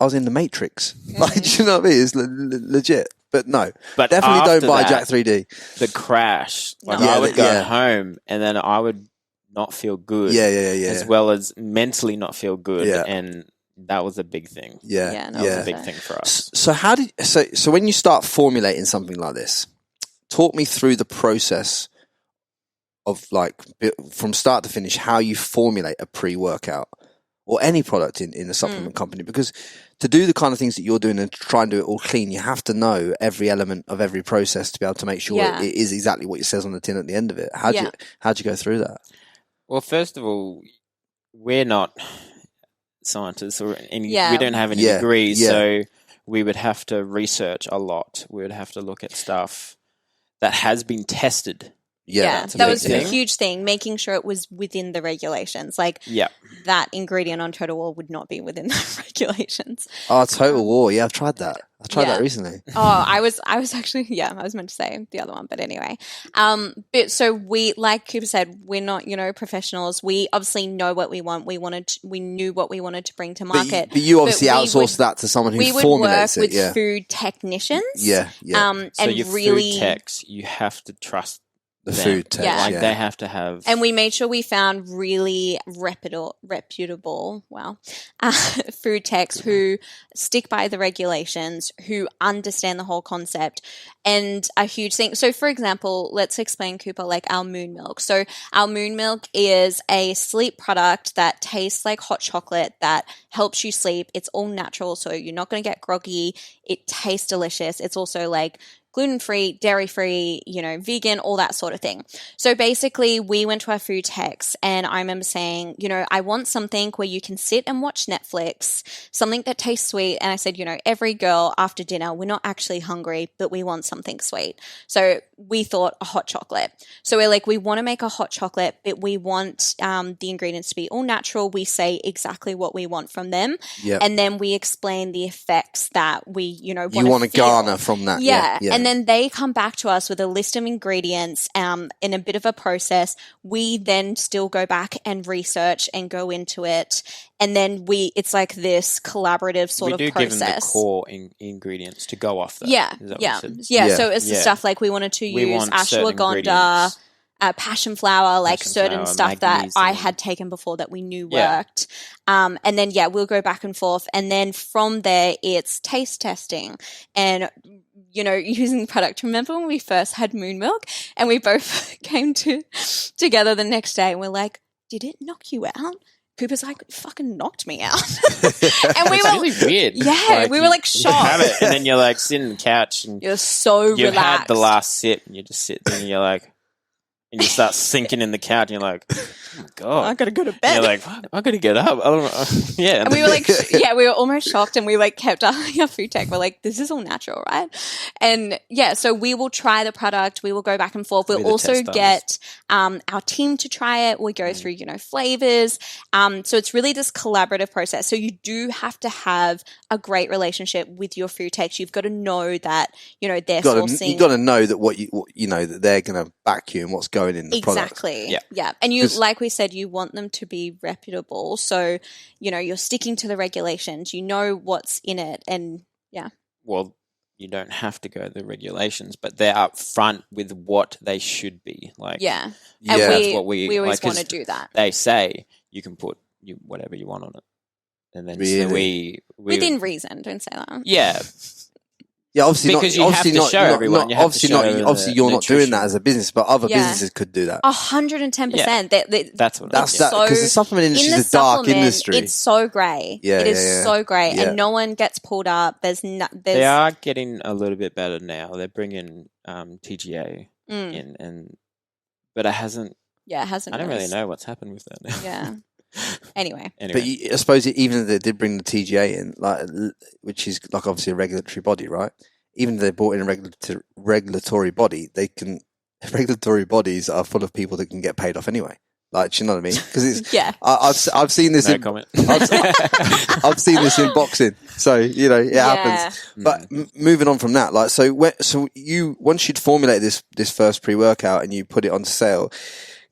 [SPEAKER 2] was in the Matrix. Like, do you know what I mean? It's legit. But no,
[SPEAKER 4] but
[SPEAKER 2] definitely don't buy Jack 3D.
[SPEAKER 4] The crash. Like I would go home and then I would not feel good.
[SPEAKER 2] Yeah.
[SPEAKER 4] As well as mentally not feel good.
[SPEAKER 2] Yeah.
[SPEAKER 4] And that was a big thing.
[SPEAKER 3] That
[SPEAKER 4] was a big thing for us.
[SPEAKER 2] So when you start formulating something like this, talk me through the process of like from start to finish, how you formulate a pre-workout or any product in the supplement company, because to do the kind of things that you're doing and try and do it all clean, you have to know every element of every process to be able to make sure it is exactly what it says on the tin at the end of it. How'd you go through that?
[SPEAKER 4] Well, first of all, we're not scientists or we don't have any degrees, so we would have to research a lot. We would have to look at stuff that has been tested.
[SPEAKER 5] Yeah, that was a huge thing, making sure it was within the regulations. Like, that ingredient on Total War would not be within the regulations.
[SPEAKER 2] Oh, Total War. Yeah, I've tried that. I tried that recently.
[SPEAKER 5] Oh, I was actually, I was meant to say the other one, but anyway. But so we, like Cooper said, we're not, professionals. We obviously know what we want. We knew what we wanted to bring to market.
[SPEAKER 2] But you obviously outsource that to someone who formulates it.
[SPEAKER 5] We would work with food technicians.
[SPEAKER 2] Yeah.
[SPEAKER 5] So
[SPEAKER 4] and your
[SPEAKER 5] really,
[SPEAKER 4] food techs, you have to trust
[SPEAKER 2] the food techs,
[SPEAKER 4] they have to have,
[SPEAKER 5] and we made sure we found really reputable food techs who stick by the regulations, who understand the whole concept. And a huge thing, so for example, let's explain, Cooper, like our moon milk. So our moon milk is a sleep product that tastes like hot chocolate, that helps you sleep. It's all natural, so you're not going to get groggy. It tastes delicious. It's also like gluten-free, dairy-free, vegan, all that sort of thing. So basically, we went to our food techs, and I remember saying, I want something where you can sit and watch Netflix, something that tastes sweet. And I said, every girl after dinner, we're not actually hungry, but we want something sweet. So we thought a hot chocolate. So we're like, we want to make a hot chocolate, but we want the ingredients to be all natural. We say exactly what we want from them.
[SPEAKER 2] Yep.
[SPEAKER 5] And then we explain the effects that we,
[SPEAKER 2] want to garner from that.
[SPEAKER 5] Yeah. And then they come back to us with a list of ingredients in a bit of a process. We then still go back and research and go into it. And then it's like this collaborative sort of process.
[SPEAKER 4] We do give them the core ingredients to go off that.
[SPEAKER 5] Yeah. So it's the stuff like we wanted to use ashwagandha, passion flower, certain stuff magnesium. That I had taken before that we knew worked. And then, we'll go back and forth. And then from there, it's taste testing and, using product. Remember when we first had moon milk and we both came together the next day and we're like, did it knock you out? Cooper's like, it fucking knocked me out. And we were
[SPEAKER 4] really weird.
[SPEAKER 5] Yeah, we were like shocked.
[SPEAKER 4] You have it, and then you're like sitting on the couch and
[SPEAKER 5] you're so relaxed.
[SPEAKER 4] You had the last sip and you just sit there and you're like, and you start sinking in the couch and you're like, oh my God.
[SPEAKER 5] I gotta go to bed.
[SPEAKER 4] And you're like, I gotta get up. I don't know. Yeah.
[SPEAKER 5] And we were like, we were almost shocked, and we kept our food tech. We're like, this is all natural, right? And so we will try the product. We will go back and forth. We'll also get our team to try it. We go through, flavors. So it's really this collaborative process. So you do have to have a great relationship with your food techs. You've got to know that, they're sourcing.
[SPEAKER 2] You've got to know that that they're going to back you and what's going in the product.
[SPEAKER 5] Exactly. Yeah. And you, like we said, you want them to be reputable. So, you're sticking to the regulations. You know what's in it. And
[SPEAKER 4] well, you don't have to go to the regulations, but they're up front with what they should be.
[SPEAKER 5] And
[SPEAKER 4] that's what we
[SPEAKER 5] always want to do that.
[SPEAKER 4] They say you can put whatever you want on it. And then
[SPEAKER 2] really?
[SPEAKER 4] So we
[SPEAKER 5] within reason, don't say that.
[SPEAKER 4] Yeah.
[SPEAKER 2] Yeah, obviously
[SPEAKER 4] because
[SPEAKER 2] not.
[SPEAKER 4] You have to show everyone.
[SPEAKER 2] Obviously, you're not doing that as a business, but other businesses could do that.
[SPEAKER 5] 110%.
[SPEAKER 2] That's that because the supplement industry is a dark industry.
[SPEAKER 5] It's so grey. It is so grey, and no one gets pulled up. They
[SPEAKER 4] are getting a little bit better now. They're bringing TGA in, but it hasn't.
[SPEAKER 5] Yeah, it hasn't.
[SPEAKER 4] I don't really know what's happened with that now.
[SPEAKER 5] Yeah. Anyway.
[SPEAKER 2] But I suppose even if they did bring the TGA in, which is obviously a regulatory body, right? Even if they brought in a regulatory body, regulatory bodies are full of people that can get paid off anyway. Do you know what I mean? Because it's I've seen this.
[SPEAKER 4] No comment.
[SPEAKER 2] I've seen this in boxing, so it happens. But moving on from that, once you'd formulated this first pre-workout and you put it on sale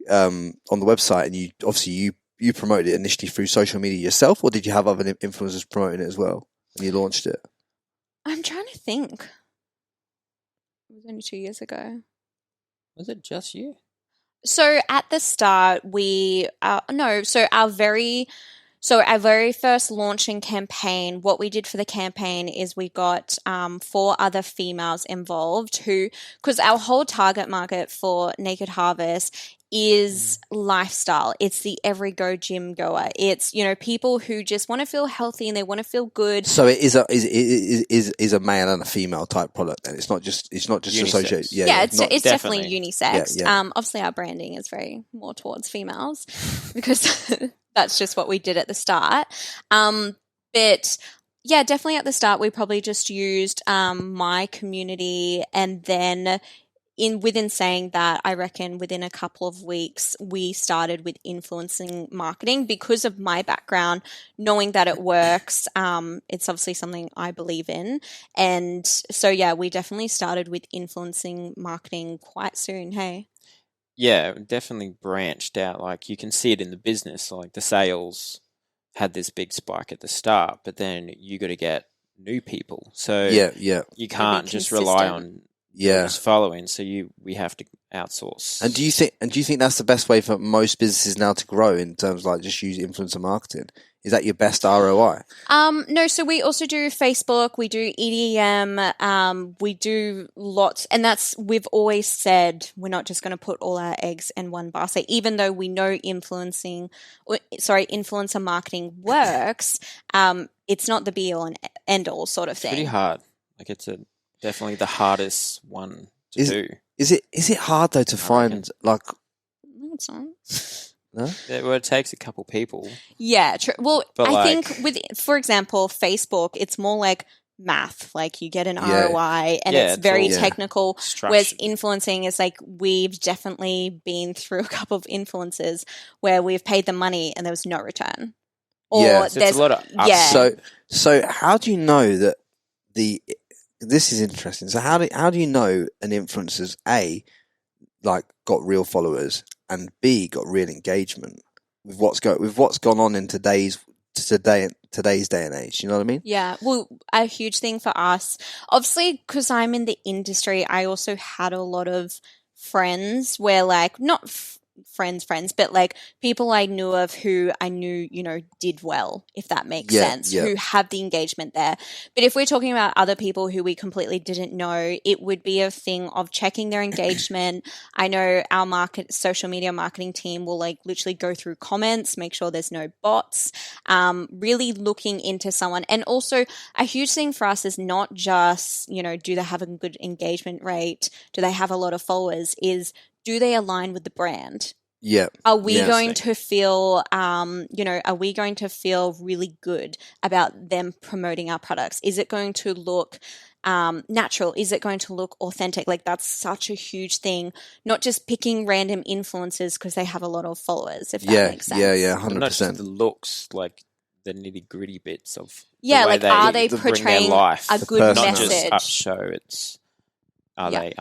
[SPEAKER 2] on the website, and you promoted it initially through social media yourself, or did you have other influencers promoting it as well when you launched it?
[SPEAKER 5] I'm trying to think. It was only 2 years ago.
[SPEAKER 4] Was it just you?
[SPEAKER 5] So at the start, our very first launching campaign, what we did for the campaign is we got 4 other females involved because our whole target market for Naked Harvest is lifestyle. It's the every go gym goer. It's, you know, people who just want to feel healthy and they want to feel good.
[SPEAKER 2] So it is a male and a female type product, and it's not just associated.
[SPEAKER 5] Yeah, it's definitely unisex.
[SPEAKER 2] Yeah.
[SPEAKER 5] Obviously our branding is very more towards females because that's just what we did at the start. But yeah, definitely at the start we probably just used my community, and then within saying that, I reckon within a couple of weeks, we started with influencing marketing because of my background, knowing that it works. It's obviously something I believe in. And so, yeah, we definitely started with influencing marketing quite soon. Hey.
[SPEAKER 4] Yeah, definitely branched out. Like you can see it in the business, like the sales had this big spike at the start, but then you got to get new people. So you can't just rely on just following. So we have to outsource.
[SPEAKER 2] And do you think that's the best way for most businesses now to grow in terms of like just use influencer marketing? Is that your best ROI?
[SPEAKER 5] No, so we also do Facebook, we do EDM, we do lots, and we've always said we're not just going to put all our eggs in one basket, even though we know influencer marketing works. It's not the be all and end all sort of thing.
[SPEAKER 4] It's pretty hard. Like it's definitely the hardest one to do.
[SPEAKER 2] Is it hard though to find like?
[SPEAKER 5] No, it's not.
[SPEAKER 2] No?
[SPEAKER 4] Well, it takes a couple people.
[SPEAKER 5] Yeah, true. Well,
[SPEAKER 4] but
[SPEAKER 5] I think for example, Facebook, it's more like math. Like you get an ROI and it's very technical. Whereas influencing is like we've definitely been through a couple of influencers where we've paid them money and there was no return. Or
[SPEAKER 4] so there's a lot of
[SPEAKER 2] So how do you know that this is interesting. So how do you know an influencer's A, like got real followers, and B, got real engagement with what's gone on in today's day and age? You know what I mean?
[SPEAKER 5] Yeah. Well, a huge thing for us, obviously, because I'm in the industry, I also had a lot of friends where like not friends, but like people I knew of who I knew, you know, did well, if that makes sense, who have the engagement there. But if we're talking about other people who we completely didn't know, it would be a thing of checking their engagement. I know our social media marketing team will like literally go through comments, make sure there's no bots, really looking into someone. And also a huge thing for us is not just, you know, do they have a good engagement rate? Do they have a lot of followers? Do they align with the brand?
[SPEAKER 2] Yeah.
[SPEAKER 5] Are we going to feel, are we going to feel really good about them promoting our products? Is it going to look natural? Is it going to look authentic? Like that's such a huge thing, not just picking random influencers because they have a lot of followers, if that makes sense.
[SPEAKER 2] Yeah, 100%.
[SPEAKER 4] Not just the looks, like the nitty gritty bits of
[SPEAKER 5] like are they portraying a good message?
[SPEAKER 4] Not just up show, it's... Are they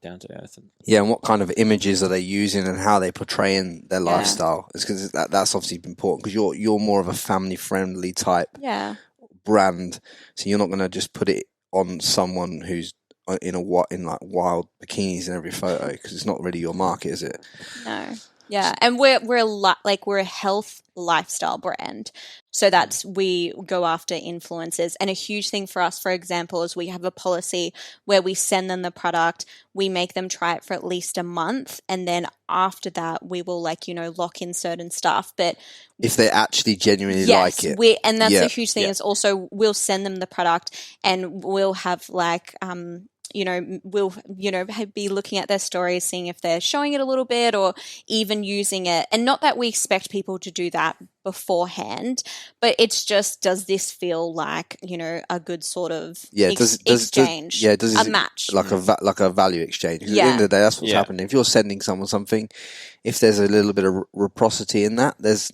[SPEAKER 4] down to earth?
[SPEAKER 2] And what kind of images are they using and how they portraying their lifestyle? It's because that's obviously important because you're more of a family friendly type brand, so you're not going to just put it on someone who's in like wild bikinis in every photo because it's not really your market, is it?
[SPEAKER 5] No. Yeah, and we're a health lifestyle brand, so that's we go after influencers. And a huge thing for us, for example, is we have a policy where we send them the product, we make them try it for at least a month, and then after that, we will lock in certain stuff. But
[SPEAKER 2] if they actually genuinely like it,
[SPEAKER 5] and that's a huge thing. Is also we'll send them the product, and we'll have we'll be looking at their stories, seeing if they're showing it a little bit or even using it. And not that we expect people to do that beforehand, but it's just, does this feel like, a good sort of exchange?
[SPEAKER 2] Does
[SPEAKER 5] a match?
[SPEAKER 2] Like a value exchange. Because at the end of the day, that's what's happening. If you're sending someone something, if there's a little bit of reciprocity in that, that's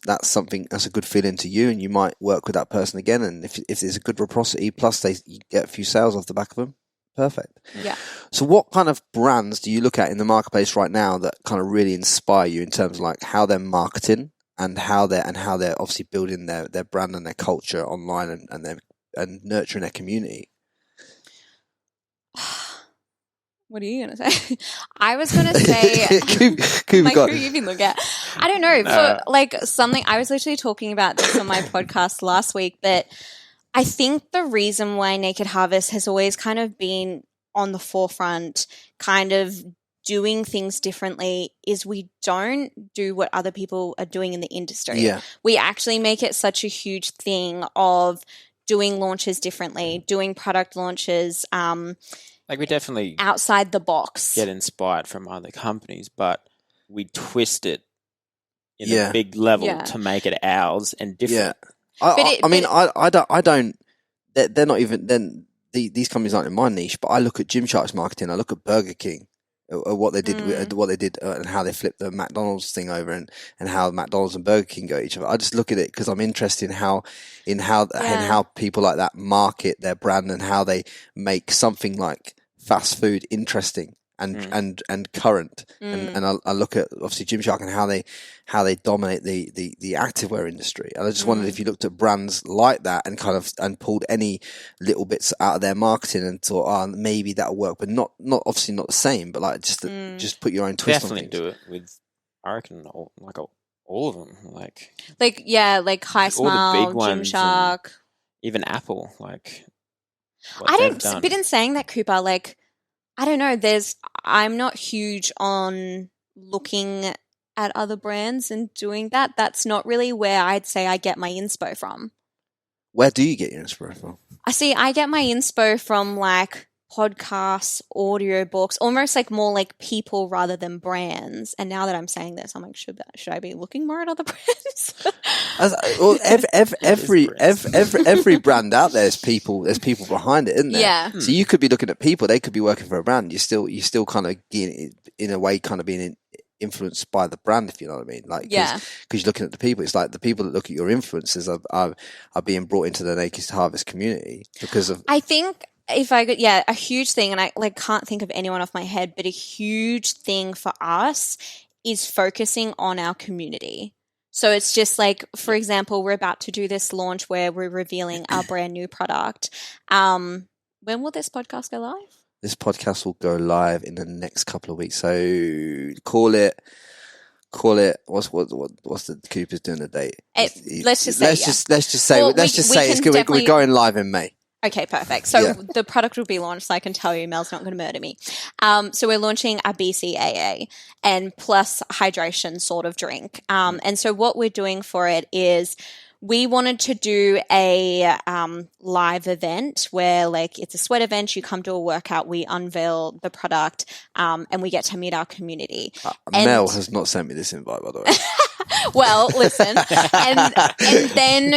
[SPEAKER 2] a good feeling to you, and you might work with that person again. And if there's a good reciprocity, plus you get a few sales off the back of them, perfect.
[SPEAKER 5] Yeah.
[SPEAKER 2] So what kind of brands do you look at in the marketplace right now that kind of really inspire you in terms of like how they're marketing and how they're obviously building their brand and their culture online and nurturing their community?
[SPEAKER 5] What are you going to say? I was going to say, who you've been looking at? I don't know. For something, I was literally talking about this on my podcast last week, but I think the reason why Naked Harvest has always kind of been on the forefront, kind of doing things differently is we don't do what other people are doing in the industry.
[SPEAKER 2] Yeah.
[SPEAKER 5] We actually make it such a huge thing of doing launches differently, doing product launches
[SPEAKER 4] like we definitely
[SPEAKER 5] outside the box.
[SPEAKER 4] Get inspired from other companies, but we twist it in a big level to make it ours and different.
[SPEAKER 2] Yeah. I don't. They're not even. Then these companies aren't in my niche, but I look at Gymshark's marketing. I look at Burger King, what they did, and how they flipped the McDonald's thing over, and how McDonald's and Burger King go at each other. I just look at it because I'm interested in how people like that market their brand and how they make something like fast food interesting and current. And I look at obviously Gymshark and how they dominate the activewear industry. And I just wondered if you looked at brands like that and pulled any little bits out of their marketing and thought, oh, maybe that'll work, but not obviously not the same, but like just put your own twist on things.
[SPEAKER 4] Definitely do it with, I reckon, all of them. Like
[SPEAKER 5] High Smile, Gymshark,
[SPEAKER 4] even Apple. Like,
[SPEAKER 5] but in saying that, Cooper, like, I don't know. I'm not huge on looking at other brands and doing that. That's not really where I'd say I get my inspo from.
[SPEAKER 2] Where do you get your inspo from?
[SPEAKER 5] I get my inspo from like podcasts, audiobooks, almost like more like people rather than brands. And now that I'm saying this, I'm like, should I be looking more at other brands?
[SPEAKER 2] Every brand out there is people. There's people behind it, isn't there?
[SPEAKER 5] Yeah.
[SPEAKER 2] So you could be looking at people. They could be working for a brand. You still kind of in a way kind of being influenced by the brand, if you know what I mean. Like, because you're looking at the people. It's like the people that look at your influences are being brought into the Naked Harvest community because of.
[SPEAKER 5] I think. If I could, a huge thing, and I can't think of anyone off my head, but a huge thing for us is focusing on our community. So it's just like, for example, we're about to do this launch where we're revealing our brand new product. When will this podcast go live?
[SPEAKER 2] This podcast will go live in the next couple of weeks. So call it. What's the Cooper's doing a date?
[SPEAKER 5] Let's just say
[SPEAKER 2] we're going live in May.
[SPEAKER 5] Okay, perfect. So the product will be launched, so I can tell you Mel's not going to murder me. So we're launching a BCAA and plus hydration sort of drink. And so what we're doing for it is we wanted to do a live event where like it's a sweat event. You come to a workout, we unveil the product, and we get to meet our community.
[SPEAKER 2] Mel has not sent me this invite, by the way.
[SPEAKER 5] Well, listen, and then,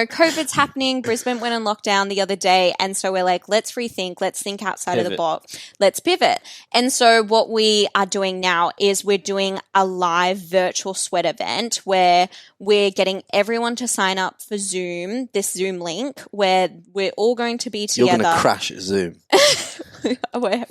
[SPEAKER 5] COVID's happening. Brisbane went on lockdown the other day. And so we're like, let's rethink. Let's think outside of the box. Let's pivot. And so what we are doing now is we're doing a live virtual sweat event where we're getting everyone to sign up for Zoom, this Zoom link, where we're all going to be together.
[SPEAKER 2] You're going to crash Zoom.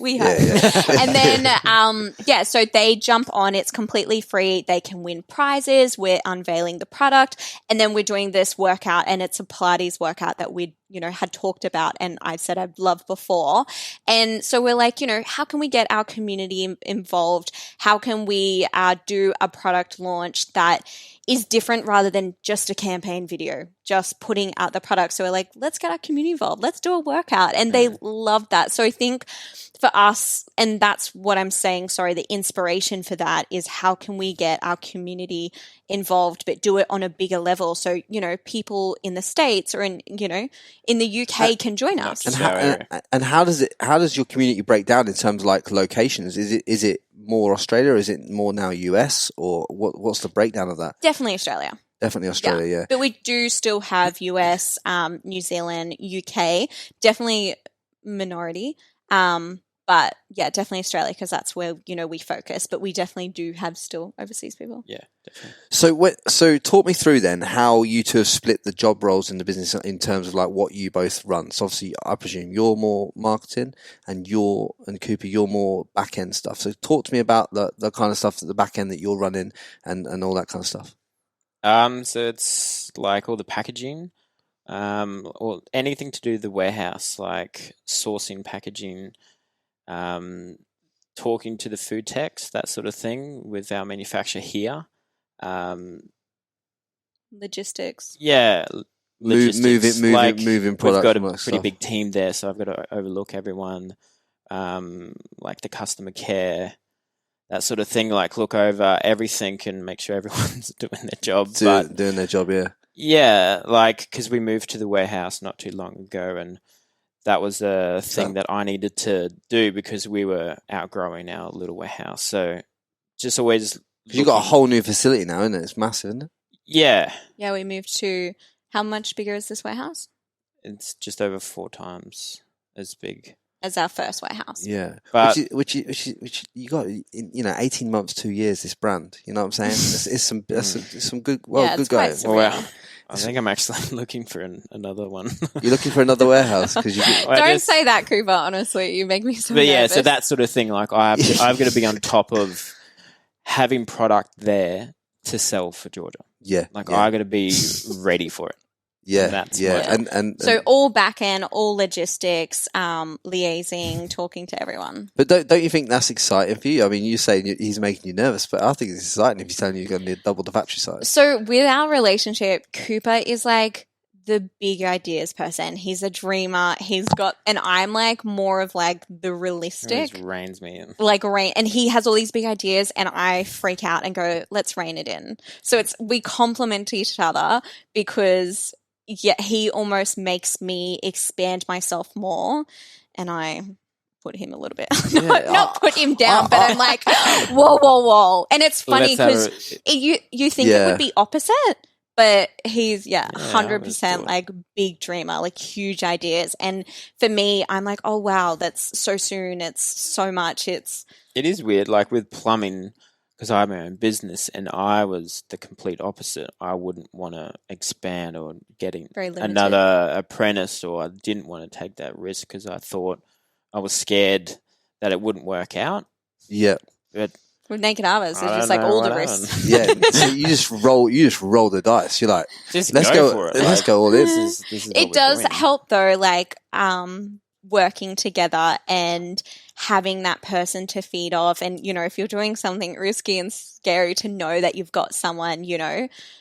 [SPEAKER 5] We have. Yeah. And then, so they jump on. It's completely free. They can win prizes. We're unveiling the product. And then we're doing this workout, and it's a Pilates workout that we had talked about and I said I'd loved before. And so we're like, how can we get our community involved? How can we do a product launch that is different rather than just a campaign video, just putting out the product? So we're like, let's get our community involved. Let's do a workout. And they love that. So I think for us, and that's what I'm saying, the inspiration for that is how can we get our community involved, but do it on a bigger level. So, people in the States or in the UK can join us.
[SPEAKER 2] And how does your community break down in terms of like locations? Is it more Australia? Is it more now US, or what's the breakdown of that?
[SPEAKER 5] Definitely Australia.
[SPEAKER 2] Definitely Australia, yeah.
[SPEAKER 5] But we do still have US, New Zealand, UK, definitely minority. But yeah, definitely Australia, because that's where, we focus, but we definitely do have still overseas people.
[SPEAKER 4] Yeah, definitely.
[SPEAKER 2] So talk me through then how you two have split the job roles in the business in terms of like what you both run. So obviously I presume you're more marketing and Cooper, you're more back end stuff. So talk to me about the kind of stuff at the back end that you're running and all that kind of stuff.
[SPEAKER 4] So it's like all the packaging, or anything to do with the warehouse, like sourcing, packaging, talking to the food techs, that sort of thing with our manufacturer here.
[SPEAKER 5] Logistics.
[SPEAKER 4] Yeah. Logistics.
[SPEAKER 2] Moving product.
[SPEAKER 4] We've got a pretty big team there, so I've got to overlook everyone, like the customer care, that sort of thing, like look over everything and make sure everyone's doing their job.
[SPEAKER 2] Doing their job, yeah.
[SPEAKER 4] Yeah, like, because we moved to the warehouse not too long ago, and that was a thing that I needed to do because we were outgrowing our little warehouse. So just always...
[SPEAKER 2] You've got a whole new facility now, isn't it? It's massive, isn't it?
[SPEAKER 4] Yeah.
[SPEAKER 5] Yeah, we moved to... How much bigger is this warehouse?
[SPEAKER 4] It's just over 4 times as big
[SPEAKER 5] as our first warehouse.
[SPEAKER 2] Yeah,
[SPEAKER 4] but
[SPEAKER 2] which you got 18 months, 2 years. This brand, you know what I'm saying? It's some good. Well, good going.
[SPEAKER 4] Well, I think I'm actually looking for another one.
[SPEAKER 2] You're looking for another warehouse because you
[SPEAKER 5] don't say that, Cooper. Honestly, you make me so.
[SPEAKER 4] But
[SPEAKER 5] nervous.
[SPEAKER 4] So that sort of thing. Like I've got to be on top of having product there to sell for Georgia.
[SPEAKER 2] Yeah,
[SPEAKER 4] I got to be ready for it.
[SPEAKER 2] Yeah, and
[SPEAKER 5] so all back end, all logistics, liaising, talking to everyone.
[SPEAKER 2] But don't you think that's exciting for you? I mean, you say he's making you nervous, but I think it's exciting if he's telling you you're going to need double the factory size.
[SPEAKER 5] So with our relationship, Cooper is like the big ideas person. He's a dreamer. And I'm like more of like the realistic.
[SPEAKER 4] He reins me in.
[SPEAKER 5] And he has all these big ideas, and I freak out and go, "Let's rein it in." So we complement each other because. Yet he almost makes me expand myself more, and I put him a little bit. Not put him down, but I'm like, whoa. And it's funny because you think it would be opposite, but he's 100% like big dreamer, like huge ideas. And for me, I'm like, oh wow, that's so soon. It's so much. It
[SPEAKER 4] is weird, like with plumbing. Because I have my own business, and I was the complete opposite. I wouldn't want to expand or getting another apprentice, or I didn't want to take that risk because I thought I was scared that it wouldn't work out.
[SPEAKER 2] Yeah,
[SPEAKER 4] but
[SPEAKER 5] with Naked Harvest, it's just like all the risks.
[SPEAKER 2] Yeah, so you just roll the dice. You're like,
[SPEAKER 4] let's go
[SPEAKER 2] for it. Let's go all this.
[SPEAKER 5] It does help though, like working together and having that person to feed off. And, if you're doing something risky and scary, to know that you've got someone,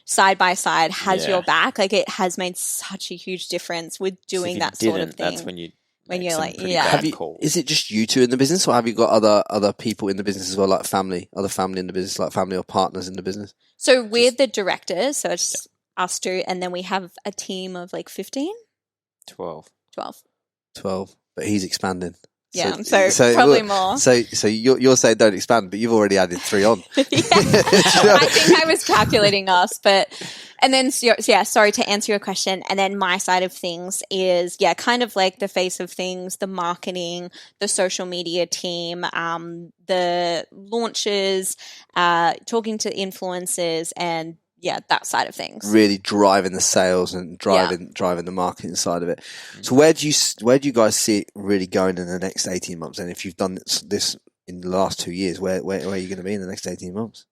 [SPEAKER 5] side by side has your back. Like it has made such a huge difference with doing that sort of thing.
[SPEAKER 4] That's when
[SPEAKER 5] you're like,
[SPEAKER 2] is it just you two in the business, or have you got other people in the business as well, like other family in the business, like family or partners in the business?
[SPEAKER 5] So we're the directors, so it's us two, and then we have a team of like 15?
[SPEAKER 4] 12.
[SPEAKER 2] 12, but he's expanding.
[SPEAKER 5] Yeah, so probably more.
[SPEAKER 2] So you're saying don't expand, but you've already added 3 on.
[SPEAKER 5] I think I was calculating us, and then sorry to answer your question. And then my side of things is kind of like the face of things, the marketing, the social media team, the launches, talking to influencers, and that side of things.
[SPEAKER 2] Really driving the sales and driving the marketing side of it. So where do you guys see it really going in the next 18 months? And if you've done this in the last 2 years, where are you going to be in the next 18 months?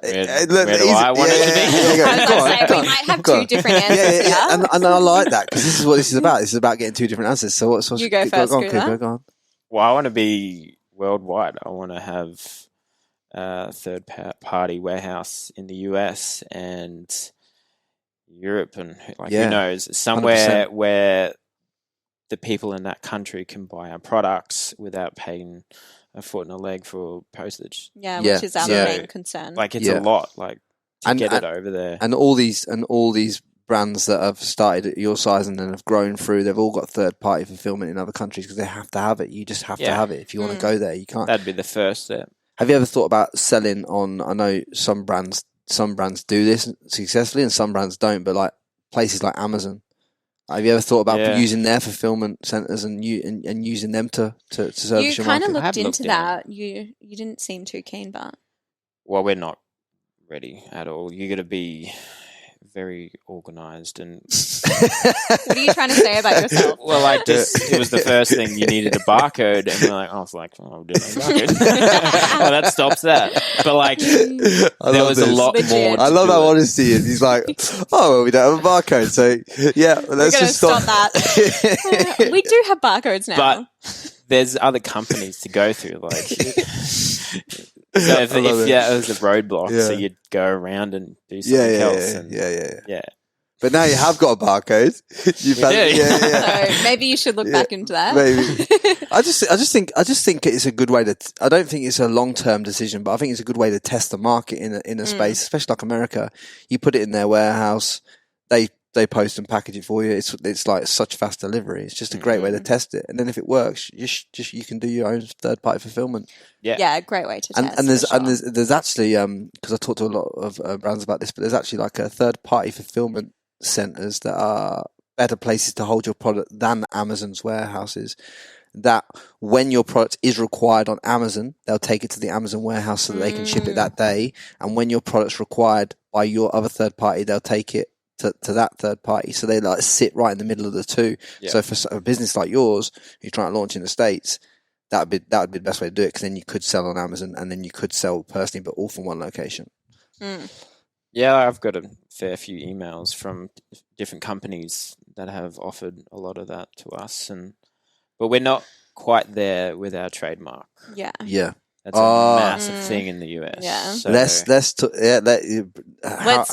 [SPEAKER 4] Where do I want it to be?
[SPEAKER 5] We might have 2 different answers.
[SPEAKER 2] And I like that because this is what this is about. This is about getting 2 different answers. So what's
[SPEAKER 5] you go first, Cooper?
[SPEAKER 2] Go on.
[SPEAKER 4] Well, I want to be worldwide. I want to have third party warehouse in the US and Europe, and who knows, somewhere 100%. Where the people in that country can buy our products without paying a foot and a leg for postage.
[SPEAKER 5] Which is our main concern.
[SPEAKER 4] Like it's a lot, like to get it over there.
[SPEAKER 2] And all these brands that have started at your size and then have grown through, they've all got third party fulfillment in other countries because they have to have it. You just have to have it if you want to go there. You can't.
[SPEAKER 4] That'd be the first step.
[SPEAKER 2] Have you ever thought about selling on? I know some brands do this successfully and some brands don't, but like places like Amazon. Have you ever thought about using their fulfillment centers and using them to service your market?
[SPEAKER 5] You kind of looked into that. You didn't seem too keen, but
[SPEAKER 4] we're not ready at all. You got to be very organized and.
[SPEAKER 5] What are you trying to say about yourself?
[SPEAKER 4] Well, it was the first thing you needed, a barcode, and we're like, I was like, we didn't have a barcode. Well, that stops that. But there was a lot more.
[SPEAKER 2] I love how honest he is. He's like, we don't have a barcode, so let's just stop
[SPEAKER 5] that. We do have barcodes now,
[SPEAKER 4] but there's other companies to go through, So if it was a roadblock, so you'd go around and do something else.
[SPEAKER 2] Yeah.
[SPEAKER 6] But now you have got a barcode.
[SPEAKER 5] So maybe you should look back into that.
[SPEAKER 6] Maybe. I just think it's a good way to. I don't think it's a long-term decision, but I think it's a good way to test the market in a space, especially like America. You put it in their warehouse, they post and package it for you. It's like such fast delivery. It's just a great way to test it, and then if it works, you can do your own third-party fulfillment.
[SPEAKER 5] Yeah, great way to test.
[SPEAKER 6] And there's actually because I talked to a lot of brands about this, but there's actually like a third-party fulfillment centers that are better places to hold your product than Amazon's warehouses. That when your product is required on Amazon, they'll take it to the Amazon warehouse so that they can ship it that day. And when your product's required by your other third party, they'll take it to that third party. So they like sit right in the middle of the two. Yeah. So for a business like yours, you're trying to launch in the States, that would be the best way to do it, because then you could sell on Amazon and then you could sell personally, but all from one location.
[SPEAKER 4] Yeah, I've got a fair few emails from different companies that have offered a lot of that to us, but we're not quite there with our trademark.
[SPEAKER 5] Yeah.
[SPEAKER 4] That's a massive thing in the US.
[SPEAKER 5] Yeah.
[SPEAKER 4] So.
[SPEAKER 5] Let's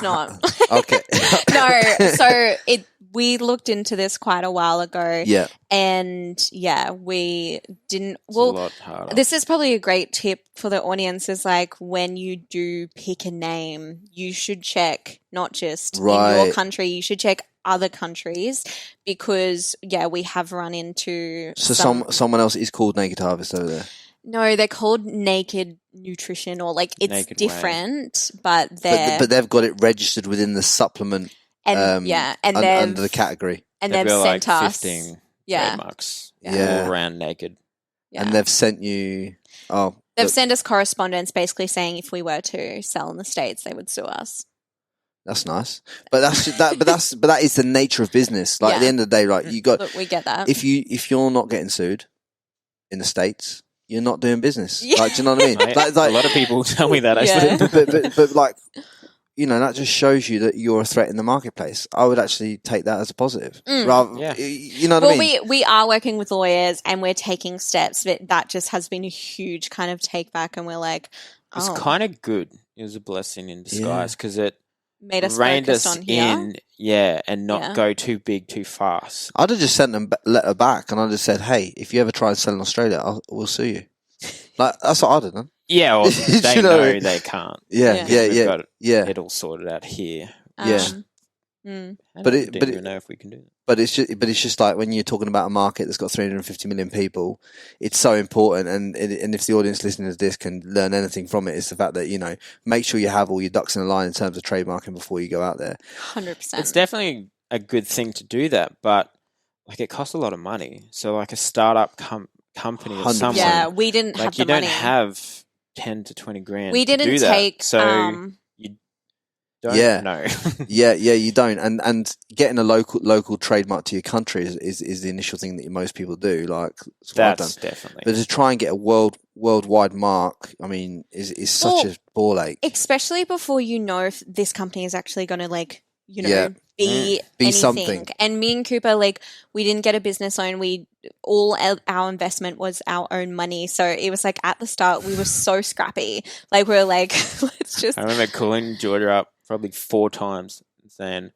[SPEAKER 5] not.
[SPEAKER 6] Okay.
[SPEAKER 5] No. So we looked into this quite a while ago.
[SPEAKER 6] Yeah.
[SPEAKER 5] And we didn't.
[SPEAKER 4] It's a lot harder.
[SPEAKER 5] This is probably a great tip for the audience. Is like when you do pick a name, you should check not just in your country. You should check other countries, because we have run into.
[SPEAKER 6] So someone else is called Naked Harvest over there.
[SPEAKER 5] No, they're called Naked Nutrition, or like it's Naked different, but
[SPEAKER 6] they've got it registered within the supplement
[SPEAKER 5] and
[SPEAKER 6] under the category,
[SPEAKER 5] and they've sent
[SPEAKER 4] like
[SPEAKER 5] us
[SPEAKER 4] 15 trademarks all around Naked,
[SPEAKER 6] and they've sent you.
[SPEAKER 5] They've sent us correspondence basically saying if we were to sell in the States, they would sue us.
[SPEAKER 6] That's nice, but that is the nature of business. Like at the end of the day, right?
[SPEAKER 5] Look, we get that.
[SPEAKER 6] If you're not getting sued in the States, you're not doing business. Like, do you know what I mean? Like,
[SPEAKER 4] a lot of people tell me that actually.
[SPEAKER 6] But like, that just shows you that you're a threat in the marketplace. I would actually take that as a positive. Rather, you know what I mean?
[SPEAKER 5] We are working with lawyers and we're taking steps, but that just has been a huge kind of take back, and we're like,
[SPEAKER 4] it's kind of good. It was a blessing in disguise, because it
[SPEAKER 5] made us
[SPEAKER 4] reined
[SPEAKER 5] focus
[SPEAKER 4] us
[SPEAKER 5] on here.
[SPEAKER 4] and not go too big too fast.
[SPEAKER 6] I'd have just sent them a letter back, and I'd have said, "Hey, if you ever try to sell in Australia, we'll sue you." Like, that's what I'd have done.
[SPEAKER 4] Yeah, well, they know they can't.
[SPEAKER 6] Yeah.
[SPEAKER 4] It all sorted out here.
[SPEAKER 6] But
[SPEAKER 4] don't even know if we can do that.
[SPEAKER 6] But it's just like when you're talking about a market that's got 350 million people, it's so important. And if the audience listening to this can learn anything from it, it's the fact that make sure you have all your ducks in a line in terms of trademarking before you go out there.
[SPEAKER 5] 100%.
[SPEAKER 4] It's definitely a good thing to do that, but like it costs a lot of money. So like a startup company or something,
[SPEAKER 5] we didn't have the
[SPEAKER 4] money. You don't
[SPEAKER 5] money.
[SPEAKER 4] have 10 to 20 grand.
[SPEAKER 5] We didn't
[SPEAKER 4] to do
[SPEAKER 5] take
[SPEAKER 4] that. So you don't know.
[SPEAKER 6] You don't. And getting a local trademark to your country is the initial thing that most people do. Like
[SPEAKER 4] that's definitely.
[SPEAKER 6] But to try and get a worldwide mark, I mean, is such a ball ache.
[SPEAKER 5] Especially before you know if this company is actually going to be anything.
[SPEAKER 6] Something.
[SPEAKER 5] And me and Cooper, we didn't get a business loan. All our investment was our own money. So it was like at the start, we were so scrappy. Like we were like, let's just.
[SPEAKER 4] I remember calling Georgia up probably 4 times and saying,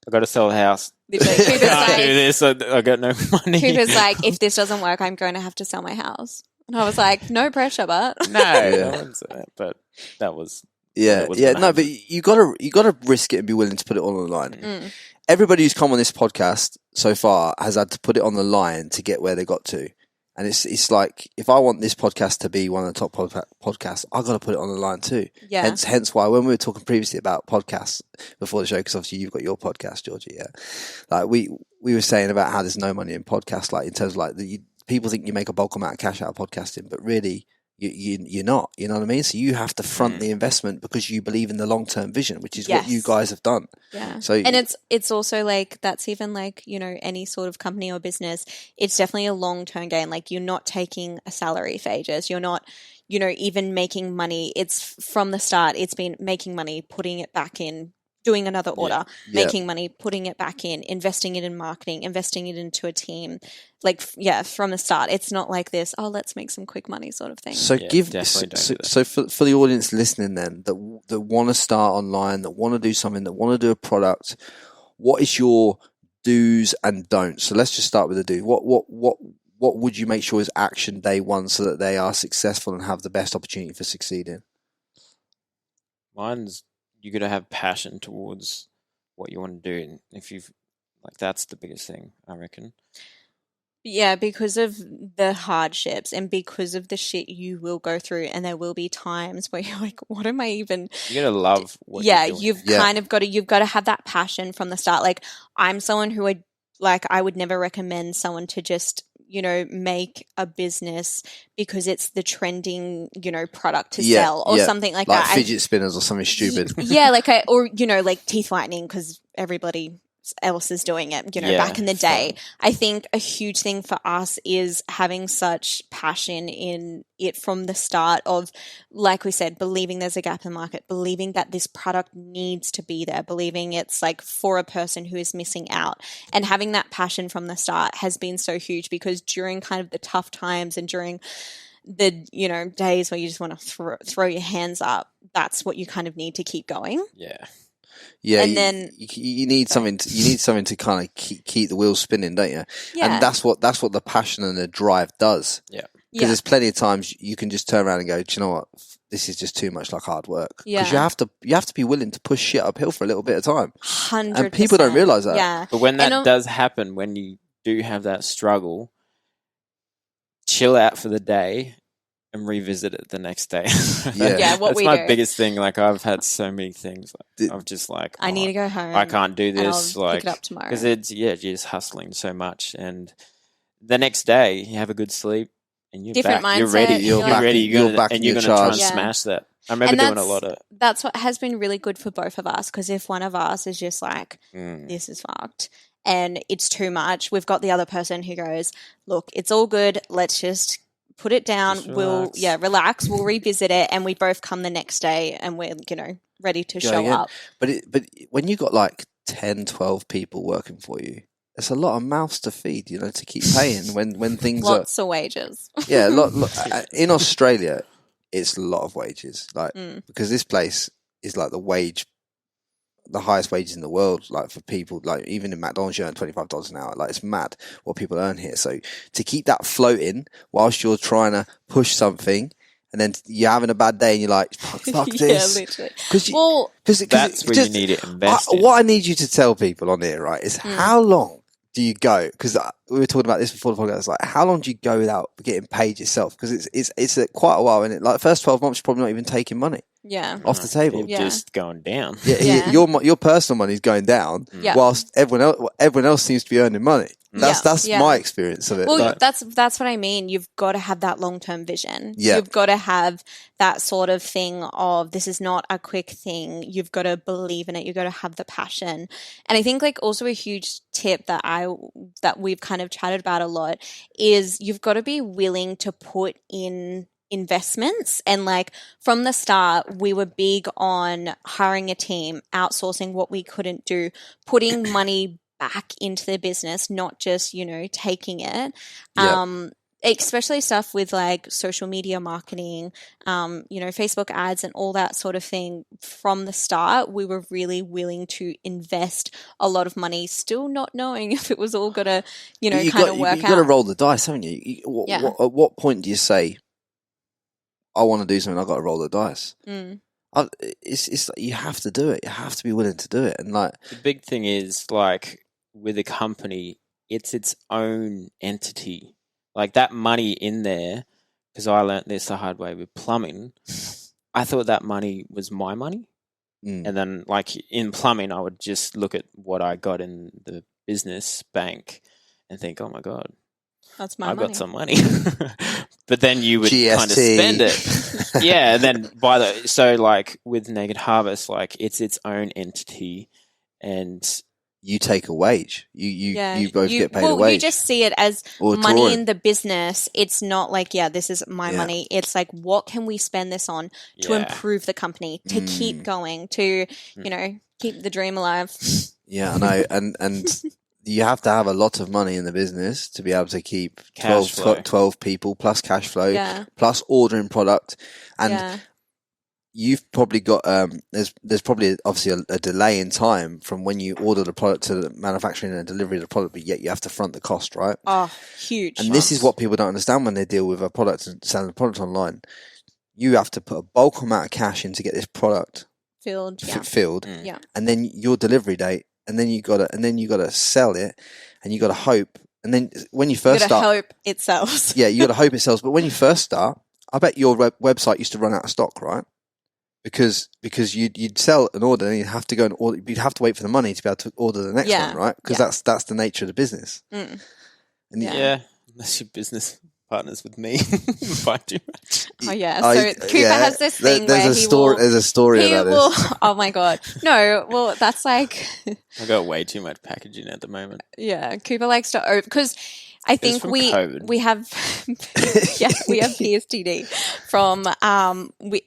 [SPEAKER 4] I got to sell the house.
[SPEAKER 5] Cooper's
[SPEAKER 4] can't do this. I got no money.
[SPEAKER 5] Cooper's like, if this doesn't work, I'm going to have to sell my house. And I was like, no pressure, but.
[SPEAKER 4] No, I wouldn't say that. But that was.
[SPEAKER 6] No, but you gotta risk it and be willing to put it all on the line. Everybody who's come on this podcast so far has had to put it on the line to get where they got to, and it's like, if I want this podcast to be one of the top podcasts, I got to put it on the line too.
[SPEAKER 5] Yeah.
[SPEAKER 6] Hence why when we were talking previously about podcasts before the show, because obviously you've got your podcast, Georgie. Yeah, like we were saying about how there's no money in podcasts, like in terms of like people think you make a bulk amount of cash out of podcasting, but really. You're not, you know what I mean? So you have to front the investment because you believe in the long-term vision, which is what you guys have done.
[SPEAKER 5] Yeah.
[SPEAKER 6] So,
[SPEAKER 5] and it's also like, that's even like, any sort of company or business, it's definitely a long-term game. Like you're not taking a salary for ages. You're not, even making money. It's from the start, it's been making money, putting it back in, doing another order, making money, putting it back in, investing it in marketing, investing it into a team. From the start. It's not like this, let's make some quick money sort of thing.
[SPEAKER 6] So for the audience listening then, that want to start online, that want to do something, that want to do a product, what is your do's and don'ts? So let's just start with the do. What would you make sure is action day one so that they are successful and have the best opportunity for succeeding?
[SPEAKER 4] Mine's you got to have passion towards what you want to do, and if you've that's the biggest thing, I reckon.
[SPEAKER 5] Yeah, because of the hardships and because of the shit you will go through, and there will be times where you're like, "What am I even?"
[SPEAKER 4] You gotta love what you're doing.
[SPEAKER 5] You've kind of got to have that passion from the start. Like, I'm someone who I would never recommend someone to just make a business because it's the trending product to sell or something like that.
[SPEAKER 6] Like fidget spinners or something stupid.
[SPEAKER 5] Yeah, like teeth whitening because everybody else is doing it, back in the day. I think a huge thing for us is having such passion in it from the start of, like we said, believing there's a gap in the market, believing that this product needs to be there, believing it's for a person who is missing out. And having that passion from the start has been so huge, because during kind of the tough times and during the days where you just want to throw your hands up, that's what you kind of need to keep going.
[SPEAKER 6] Yeah,
[SPEAKER 5] and then
[SPEAKER 6] you need something. You need something to kind of keep the wheels spinning, don't you?
[SPEAKER 5] Yeah.
[SPEAKER 6] And that's what the passion and the drive does.
[SPEAKER 4] Yeah.
[SPEAKER 6] Because there's plenty of times you can just turn around and go, do you know what? This is just too much like hard work.
[SPEAKER 5] Yeah.
[SPEAKER 6] Because you have to be willing to push shit uphill for a little bit of time.
[SPEAKER 5] 100%.
[SPEAKER 6] And people don't realize that.
[SPEAKER 5] Yeah.
[SPEAKER 4] But when that does happen, when you do have that struggle, chill out for the day and revisit it the next day.
[SPEAKER 5] Yeah,
[SPEAKER 4] that's my biggest thing. Like, I've had so many things. I'm just like,
[SPEAKER 5] I need to go home.
[SPEAKER 4] I can't do this.
[SPEAKER 5] I'll pick it up tomorrow.
[SPEAKER 4] Because you're just hustling so much, and the next day you have a good sleep and you're
[SPEAKER 5] different
[SPEAKER 4] back.
[SPEAKER 5] mindset.
[SPEAKER 4] You're ready. You're ready. You're back, and you're going to try and
[SPEAKER 5] Yeah.
[SPEAKER 4] smash that. I remember doing a lot of.
[SPEAKER 5] That's what has been really good for both of us, because if one of us is just like, this is fucked and it's too much, we've got the other person who goes, look, it's all good. Let's just put it down. We'll relax. We'll revisit it, and we both come the next day and we're ready to show up.
[SPEAKER 6] But when you got like 10, 12 people working for you, it's a lot of mouths to feed, to keep paying when things
[SPEAKER 5] lots of wages.
[SPEAKER 6] Yeah, in Australia, it's a lot of wages, because this place is like the highest wages in the world, like for people, like even in McDonald's you earn $25 an hour. Like, it's mad what people earn here. So to keep that floating whilst you're trying to push something, and then you're having a bad day and you're like, fuck this.
[SPEAKER 5] Yeah, literally.
[SPEAKER 6] Because
[SPEAKER 4] that's where you need to invest in.
[SPEAKER 6] What I need you to tell people on here, right, is how long do you go? Because we were talking about this before the podcast. Like, how long do you go without getting paid yourself? Because it's quite a while, and the first 12 months you're probably not even taking money.
[SPEAKER 5] Yeah,
[SPEAKER 6] off the table.
[SPEAKER 4] You're just going down.
[SPEAKER 6] Yeah. Your personal money is going down, whilst everyone else seems to be earning money. That's my experience of it.
[SPEAKER 5] Well, that's what I mean. You've got to have that long-term vision.
[SPEAKER 6] Yeah.
[SPEAKER 5] You've got to have that sort of thing of, this is not a quick thing. You've got to believe in it. You've got to have the passion. And I think also a huge tip that we've kind of chatted about a lot is you've got to be willing to put in investments. And from the start, we were big on hiring a team, outsourcing what we couldn't do, putting money back into the business, not just taking it. Especially stuff with social media marketing, Facebook ads and all that sort of thing. From the start, we were really willing to invest a lot of money, still not knowing if it was all gonna kind of work out.
[SPEAKER 6] You've got to roll the dice, haven't you? At what point do you say, I want to do something, I've got to roll the dice? It's you have to do it. You have to be willing to do it. And the
[SPEAKER 4] big thing is, with a company, it's its own entity. That money in there, because I learnt this the hard way with plumbing, I thought that money was my money. And then in plumbing, I would just look at what I got in the business bank and think, oh my God,
[SPEAKER 5] that's my money.
[SPEAKER 4] I got some money. But then you would
[SPEAKER 6] GST.
[SPEAKER 4] kind of spend it. Yeah. And then with Naked Harvest, it's its own entity, and
[SPEAKER 6] you take a wage. You both get paid a wage.
[SPEAKER 5] You just see it as money in the business. It's not this is my money. It's what can we spend this on to improve the company, to keep going, to keep the dream alive.
[SPEAKER 6] Yeah, I know. And you have to have a lot of money in the business to be able to keep 12 people plus cash flow, plus ordering product. And you've probably got there's probably obviously a delay in time from when you order the product to the manufacturing and delivery of the product, but yet you have to front the cost, right?
[SPEAKER 5] Oh, huge.
[SPEAKER 6] And this is what people don't understand when they deal with a product and selling a product online. You have to put a bulk amount of cash in to get this product
[SPEAKER 5] filled,
[SPEAKER 6] yeah. And then your delivery date, and then you gotta sell it, and you gotta hope. And then when you first start,
[SPEAKER 5] hope it sells.
[SPEAKER 6] Yeah, you gotta hope it sells. But when you first start, I bet your website used to run out of stock, right? Because you'd sell an order and you'd have to go and order. You'd have to wait for the money to be able to order the next one, right? Because that's the nature of the business.
[SPEAKER 5] Mm.
[SPEAKER 6] And
[SPEAKER 4] unless your business partners with me, buy too much.
[SPEAKER 5] Oh yeah, so Cooper has this thing where
[SPEAKER 6] there's a story about this.
[SPEAKER 5] Oh my god, no, well that's like
[SPEAKER 4] I got way too much packaging at the moment.
[SPEAKER 5] Yeah, Cooper likes to because I think we have we have PSTD from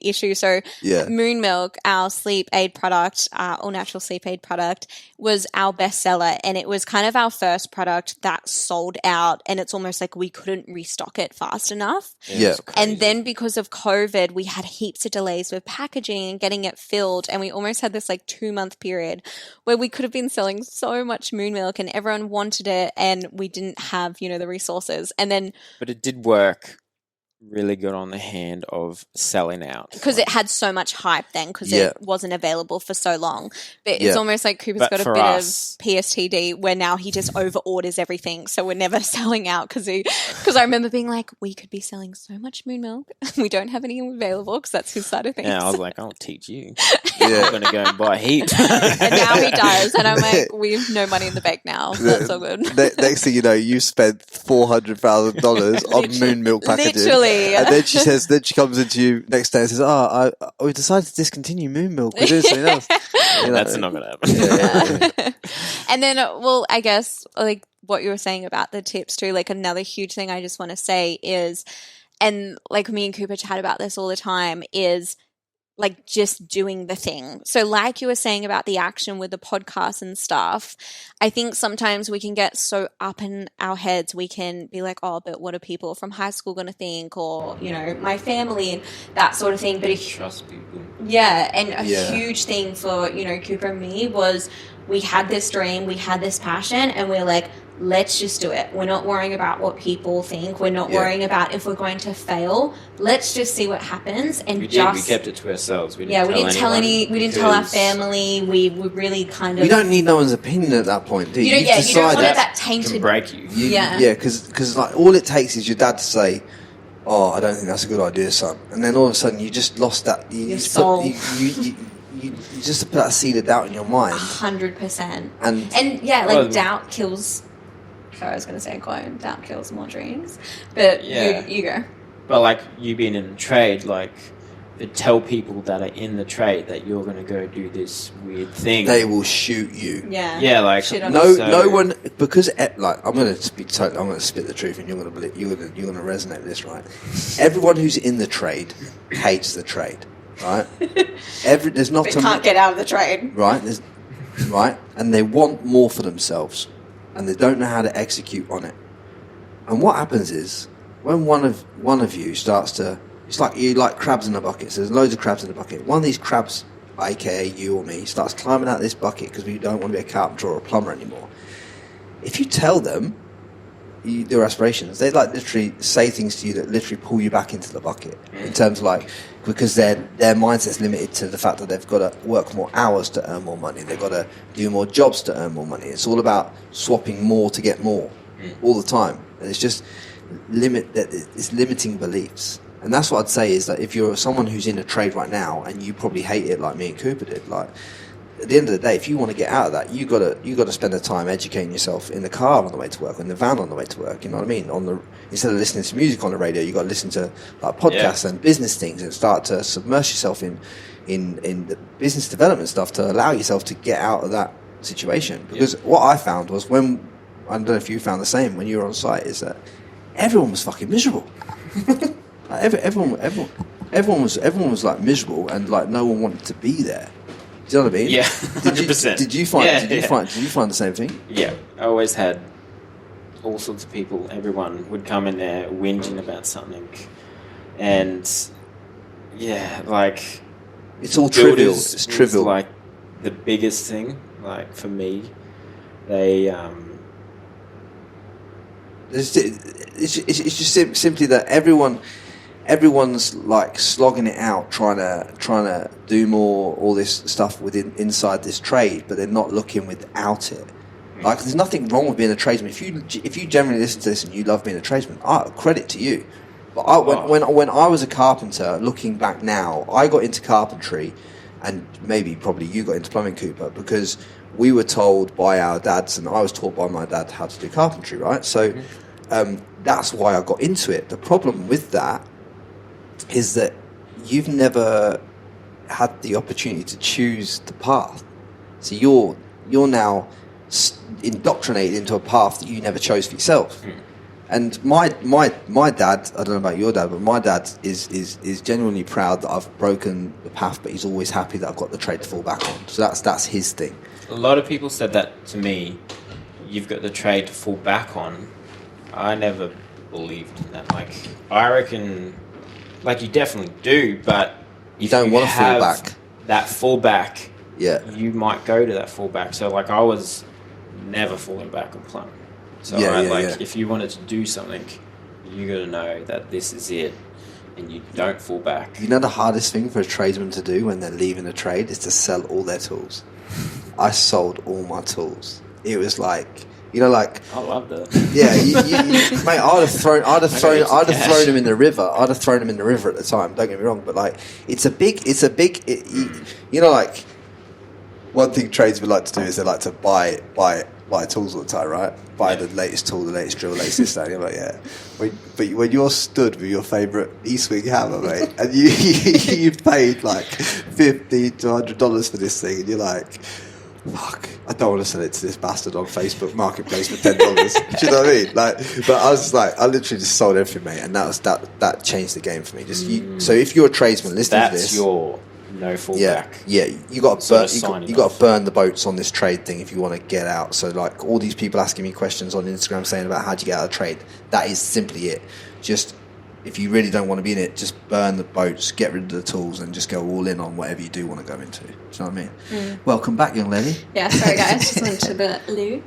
[SPEAKER 5] issue. So Moon Milk, our sleep aid product, all natural sleep aid product, was our bestseller, and it was kind of our first product that sold out, and it's almost like we couldn't restock it fast enough.
[SPEAKER 6] Yeah.
[SPEAKER 5] And then because of COVID, we had heaps of delays with packaging and getting it filled, and we almost had this like 2-month period where we could have been selling so much Moon Milk and everyone wanted it, and we didn't have, the resources. And then
[SPEAKER 4] but it did work really good on the hand of selling out
[SPEAKER 5] because it had so much hype then because it wasn't available for so long. But it's almost like Cooper's got a bit of PSTD where now he just over orders everything, so we're never selling out because I remember being like, we could be selling so much Moon Milk, we don't have any available, because that's his side of things.
[SPEAKER 4] Yeah, I was like, I'll teach you. I'm gonna go and buy a heap.
[SPEAKER 5] And now he does, and I'm like, we have no money in the bank now. That's all good.
[SPEAKER 6] Next thing you know, you spent $400,000 on Moon Milk packaging.
[SPEAKER 5] Literally.
[SPEAKER 6] And then she comes into you next day and says, we decided to discontinue Moon Milk. We're doing something else.
[SPEAKER 4] That's not going to happen.
[SPEAKER 5] And then, I guess, like what you were saying about the tips too, like another huge thing I just want to say is, and like me and Cooper chat about this all the time, is like just doing the thing. So like you were saying about the action with the podcast and stuff, I think sometimes we can get so up in our heads, we can be like, oh, but what are people from high school going to think? Or, my family and that sort of thing. But
[SPEAKER 4] trust people.
[SPEAKER 5] Yeah. And a huge thing for, Cooper and me was we had this dream, we had this passion, and we're like, let's just do it. We're not worrying about what people think. We're not worrying about if we're going to fail. Let's just see what happens. And we
[SPEAKER 4] kept it to ourselves. We didn't
[SPEAKER 5] tell our family. We really kind of.
[SPEAKER 6] You don't need no one's opinion at that point, do you?
[SPEAKER 5] You don't want that tainted.
[SPEAKER 4] To break you.
[SPEAKER 6] Because like all it takes is your dad to say, "Oh, I don't think that's a good idea, son," and then all of a sudden you just lost that.
[SPEAKER 5] Your soul.
[SPEAKER 6] You just put that seed of doubt in your mind.
[SPEAKER 5] 100%.
[SPEAKER 6] And
[SPEAKER 5] doubt kills. Sorry, I was going to say a quote, doubt kills more dreams. But you go.
[SPEAKER 4] But like you being in the trade, like tell people that are in the trade that you're going to go do this weird thing.
[SPEAKER 6] They will shoot you.
[SPEAKER 5] Yeah.
[SPEAKER 4] Yeah, like
[SPEAKER 6] no one, because like I'm going to spit the truth, and you're going to believe, you're going to resonate with this, right? Everyone who's in the trade hates the trade, right? There's not.
[SPEAKER 5] They can't get out of the trade,
[SPEAKER 6] right? And they want more for themselves. And they don't know how to execute on it. And what happens is, when one of you starts to, it's like you like crabs in a bucket. So there's loads of crabs in a bucket. One of these crabs, aka you or me, starts climbing out of this bucket because we don't want to be a carpenter or a plumber anymore. If you tell them their aspirations, they like literally say things to you that literally pull you back into the bucket. In terms of like, because their mindset's limited to the fact that they've got to work more hours to earn more money. They've got to do more jobs to earn more money. It's all about swapping more to get more all the time. And it's just it's limiting beliefs. And that's what I'd say is that if you're someone who's in a trade right now and you probably hate it like me and Cooper did, like at the end of the day, if you want to get out of that, you got to spend the time educating yourself in the car on the way to work, or in the van on the way to work. You know what I mean? Instead of listening to music on the radio, you got to listen to like podcasts and business things, and start to submerge yourself in the business development stuff to allow yourself to get out of that situation. Because what I found was, when I don't know if you found the same when you were on site, is that everyone was fucking miserable. Like everyone was like miserable, and like no one wanted to be there. Do you know what I mean?
[SPEAKER 4] Yeah, 100%.
[SPEAKER 6] Did you find the same thing?
[SPEAKER 4] Yeah, I always had all sorts of people. Everyone would come in there whinging about something, and like
[SPEAKER 2] It's all trivial. It's trivial.
[SPEAKER 4] Like the biggest thing, like for me, they.
[SPEAKER 2] It's just simply that everyone's like slogging it out, trying to do more, all this stuff inside this trade, but they're not looking without it. Like, there's nothing wrong with being a tradesman. If you generally listen to this and you love being a tradesman, credit to you. But when I was a carpenter, looking back now, I got into carpentry, and probably you got into plumbing, Cooper, because we were told by our dads, and I was taught by my dad how to do carpentry, right? So that's why I got into it. The problem with that is that you've never had the opportunity to choose the path. So you're now indoctrinated into a path that you never chose for yourself. And my dad, I don't know about your dad, but my dad is genuinely proud that I've broken the path, but he's always happy that I've got the trade to fall back on. So that's his thing.
[SPEAKER 4] A lot of people said that to me. You've got the trade to fall back on. I never believed in that. Like, I reckon, like, you definitely do, but
[SPEAKER 2] you don't want to fall back.
[SPEAKER 4] That fallback,
[SPEAKER 2] yeah,
[SPEAKER 4] you might go to that fallback. So, like, I was never falling back on plumbing. So, if you wanted to do something, you got to know that this is it, and you don't fall back.
[SPEAKER 2] You know, the hardest thing for a tradesman to do when they're leaving a trade is to sell all their tools. I sold all my tools. It was like, you know, like,
[SPEAKER 4] I love that.
[SPEAKER 2] Yeah, mate, I'd have thrown them in the river. I'd have thrown them in the river at the time. Don't get me wrong, but like, it's a big. You know, like, one thing tradesmen like to do is they like to buy tools all the time, right? Buy the latest tool, the latest drill, the latest this, that. You're like, yeah. But when you're stood with your favourite E-swing hammer, mate, and you paid like $50 to $100 for this thing, and you're like, fuck, I don't want to sell it to this bastard on Facebook Marketplace for $10. Do you know what I mean? Like, but I was like, I literally just sold everything, mate, and that changed the game for me. So if you're a tradesman listening to this,
[SPEAKER 4] that's your no fallback.
[SPEAKER 2] Yeah, you got to burn the boats on this trade thing if you want to get out. So like, all these people asking me questions on Instagram saying about how do you get out of trade, that is simply it. Just, if you really don't want to be in it, just burn the boats, get rid of the tools, and just go all in on whatever you do want to go into. Do you know what I mean? Welcome back, young lady.
[SPEAKER 3] Yeah, sorry guys, just went to the loo.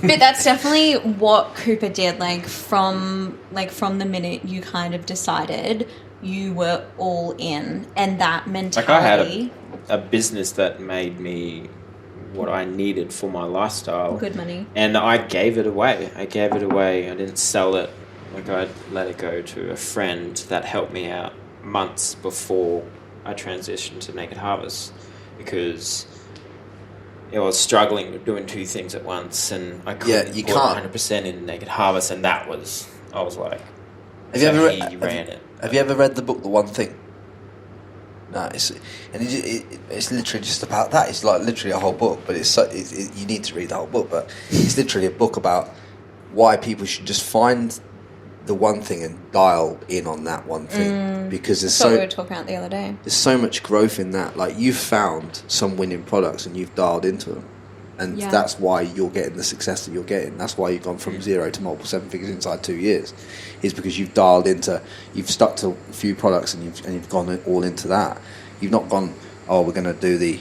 [SPEAKER 5] But that's definitely what Cooper did. Like from the minute you kind of decided, you were all in, and that mentality.
[SPEAKER 4] Like, I had a business that made me what I needed for my lifestyle.
[SPEAKER 5] Good money.
[SPEAKER 4] And I gave it away. I didn't sell it. Like, I let it go to a friend that helped me out months before I transitioned to Naked Harvest, because I was struggling with doing two things at once, and I couldn't put 100% in Naked Harvest, and I was like,
[SPEAKER 2] Have you ever read the book The One Thing? No, it's literally just about that. It's like literally a whole book, but you need to read the whole book. But it's literally a book about why people should just find the one thing and dial in on that one thing, because there's
[SPEAKER 5] we were talking about the other day.
[SPEAKER 2] There's so much growth in that. Like, you've found some winning products and you've dialed into them. And that's why you're getting the success that you're getting. That's why you've gone from 0 to multiple seven figures inside 2 years. Is because you've dialed into, you've stuck to a few products and you've gone all into that. You've not gone, oh, we're going to do the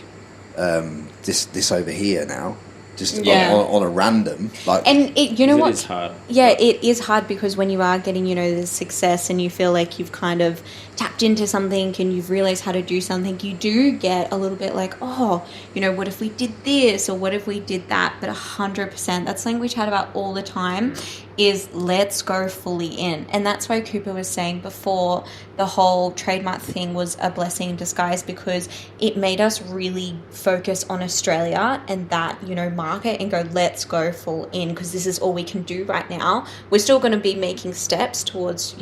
[SPEAKER 2] this over here now, just on a random. Like,
[SPEAKER 5] and you know what?
[SPEAKER 4] It is hard.
[SPEAKER 5] Yeah, it is hard, because when you are getting, the success, and you feel like you've kind of tapped into something and you've realized how to do something, you do get a little bit like, oh, what if we did this, or what if we did that? But 100%, that's something we chat about all the time, is let's go fully in. And that's why Cooper was saying before, the whole trademark thing was a blessing in disguise, because it made us really focus on Australia and that, market, and go, let's go full in, because this is all we can do right now. We're still going to be making steps towards,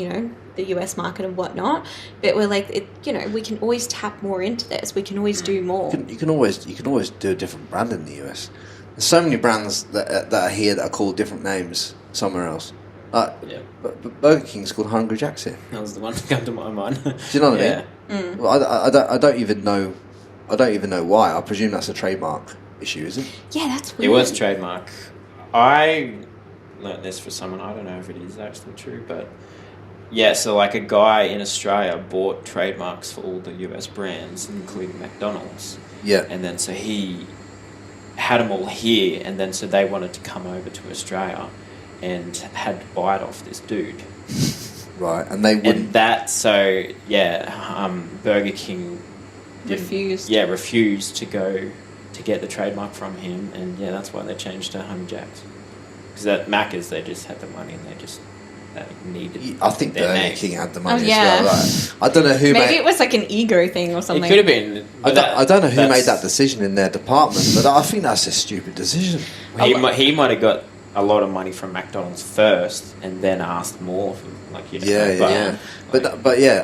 [SPEAKER 5] the US market and whatnot, but we're like, we can always tap more into this. We can always do more.
[SPEAKER 2] You can always do a different brand in the US. There's so many brands that are here that are called different names somewhere else. But Burger King's called Hungry Jack's here.
[SPEAKER 4] That was the one that came to my mind.
[SPEAKER 2] Do you know what I mean? Well, I don't even know why. I presume that's a trademark issue, is it?
[SPEAKER 5] Yeah, that's weird.
[SPEAKER 4] It was trademark. I learnt this for someone. I don't know if it is actually true, but Yeah, so like a guy in Australia bought trademarks for all the US brands, including McDonald's.
[SPEAKER 2] Yeah.
[SPEAKER 4] And then so he had them all here, and then so they wanted to come over to Australia and had to buy it off this dude.
[SPEAKER 2] Right, and they wouldn't.
[SPEAKER 4] And that, so, Burger King
[SPEAKER 3] refused.
[SPEAKER 4] Yeah, refused to go to get the trademark from him, and that's why they changed to Honey Jacks. Because at Macca's, they just had the money and they needed.
[SPEAKER 2] I think
[SPEAKER 4] their
[SPEAKER 2] Burger
[SPEAKER 4] name.
[SPEAKER 2] King had the money
[SPEAKER 3] Oh, yeah.
[SPEAKER 2] as well. Like, I don't know who
[SPEAKER 3] Maybe it was like an ego thing or something.
[SPEAKER 4] It could have been.
[SPEAKER 2] I don't know who made that decision in their department, but I think that's a stupid decision.
[SPEAKER 4] He might have got a lot of money from McDonald's first, and then asked more.
[SPEAKER 2] But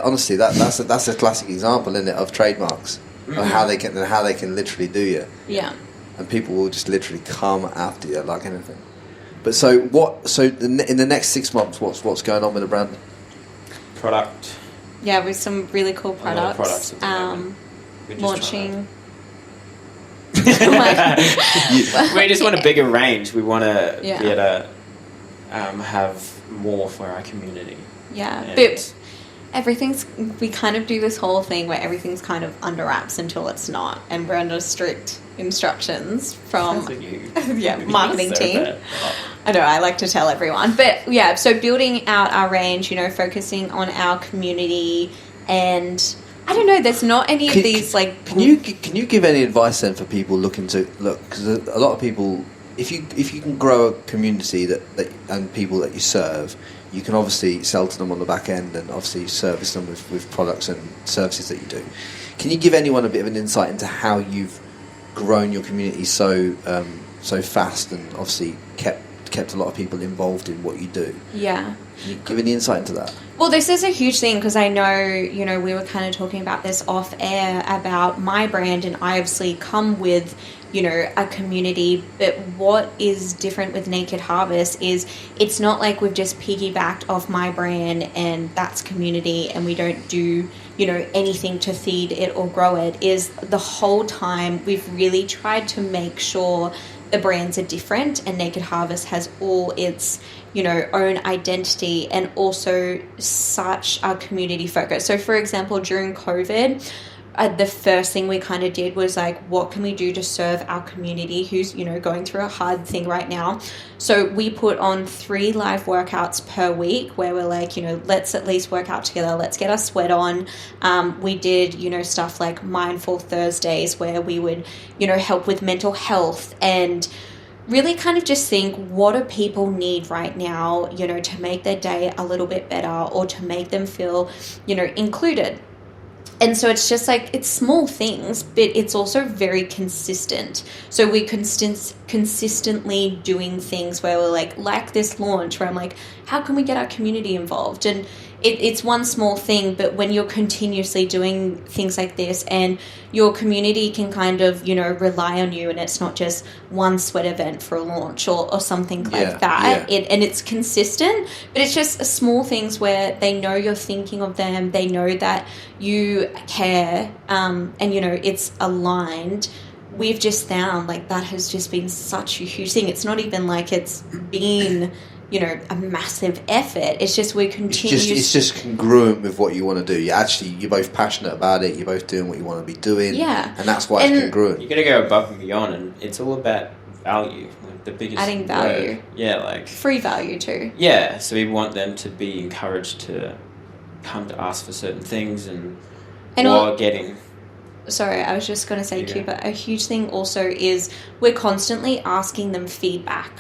[SPEAKER 2] honestly, that's a classic example, isn't it, of trademarks, of how they can literally do you.
[SPEAKER 3] Yeah.
[SPEAKER 2] And people will just literally come after you like anything. But so what? So in the next 6 months, what's going on with the brand?
[SPEAKER 4] Product.
[SPEAKER 3] Yeah, with some really cool products. Launching.
[SPEAKER 4] We just want a bigger range. We want to be able to have more for our community.
[SPEAKER 3] Yeah, but we kind of do this whole thing where everything's kind of under wraps until it's not, and we're under strict instructions from marketing team. Bad. I know, I like to tell everyone. But yeah, so building out our range, focusing on our community, and I don't know, there's not any of these like...
[SPEAKER 2] Can you give any advice then for people looking to... Look, because a lot of people, if you can grow a community that and people that you serve, you can obviously sell to them on the back end and obviously service them with products and services that you do. Can you give anyone a bit of an insight into how you've grown your community so fast and obviously kept a lot of people involved in what you do?
[SPEAKER 3] Yeah.
[SPEAKER 2] Can you give any insight into that?
[SPEAKER 3] Well, this is a huge thing because I know, we were kind of talking about this off air about my brand, and I obviously come with, a community. But what is different with Naked Harvest is it's not like we've just piggybacked off my brand and that's community and we don't do, anything to feed it or grow it. Is the whole time we've really tried to make sure the brands are different, and Naked Harvest has all its own identity and also such a community focus. So for example, during COVID, the first thing we kind of did was like, what can we do to serve our community who's going through a hard thing right now? So we put on 3 live workouts per week where we're like, let's at least work out together, let's get our sweat on. We did stuff like Mindful Thursdays where we would help with mental health and really kind of just think, what do people need right now, to make their day a little bit better or to make them feel, included. And so it's just like, it's small things, but it's also very consistent. So we consistently doing things where we're like this launch where I'm like, how can we get our community involved? And it's one small thing, but when you're continuously doing things like this and your community can kind of, rely on you, and it's not just one sweat event for a launch or something like that. Yeah. And it's consistent, but it's just small things where they know you're thinking of them. They know that you care, and, it's aligned. We've just found like that has just been such a huge thing. It's not even like it's been... a massive effort. It's just we continue.
[SPEAKER 2] It's just congruent with what you want to do. You're both passionate about it. You're both doing what you want to be doing.
[SPEAKER 3] Yeah,
[SPEAKER 2] and that's why it's congruent.
[SPEAKER 4] You got to go above and beyond, and it's all about value. Like the biggest
[SPEAKER 3] adding value.
[SPEAKER 4] Word. Yeah, like
[SPEAKER 3] free value too.
[SPEAKER 4] Yeah, so we want them to be encouraged to come to us for certain things, and while getting.
[SPEAKER 3] Sorry, I was just going to say, Cooper, a huge thing also is we're constantly asking them feedback.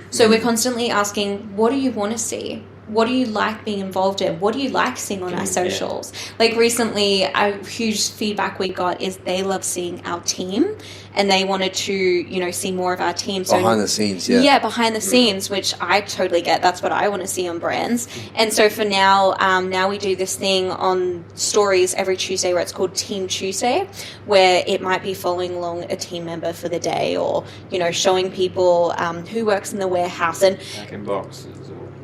[SPEAKER 3] So we're constantly asking, what do you want to see? What do you like being involved in? What do you like seeing on our socials? Like recently, a huge feedback we got is they love seeing our team and they wanted to, see more of our team. So,
[SPEAKER 2] behind the scenes, yeah.
[SPEAKER 3] Yeah, behind the scenes, which I totally get. That's what I want to see on brands. And so for now, now we do this thing on stories every Tuesday where it's called Team Tuesday, where it might be following along a team member for the day or, showing people who works in the warehouse. And
[SPEAKER 4] back in boxes.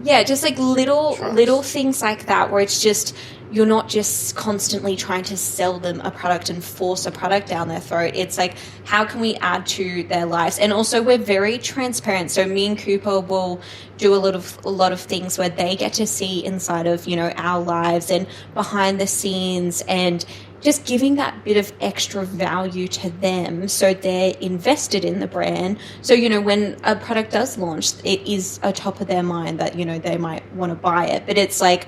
[SPEAKER 3] Yeah, just like little things like that where it's just, you're not just constantly trying to sell them a product and force a product down their throat. It's like, how can we add to their lives? And also, we're very transparent. So me and Cooper will do a lot of things where they get to see inside of, you know, our lives and behind the scenes, and just giving that bit of extra value to them so they're invested in the brand. So, you know, when a product does launch, it is atop of their mind that, you know, they might want to buy it. But it's like,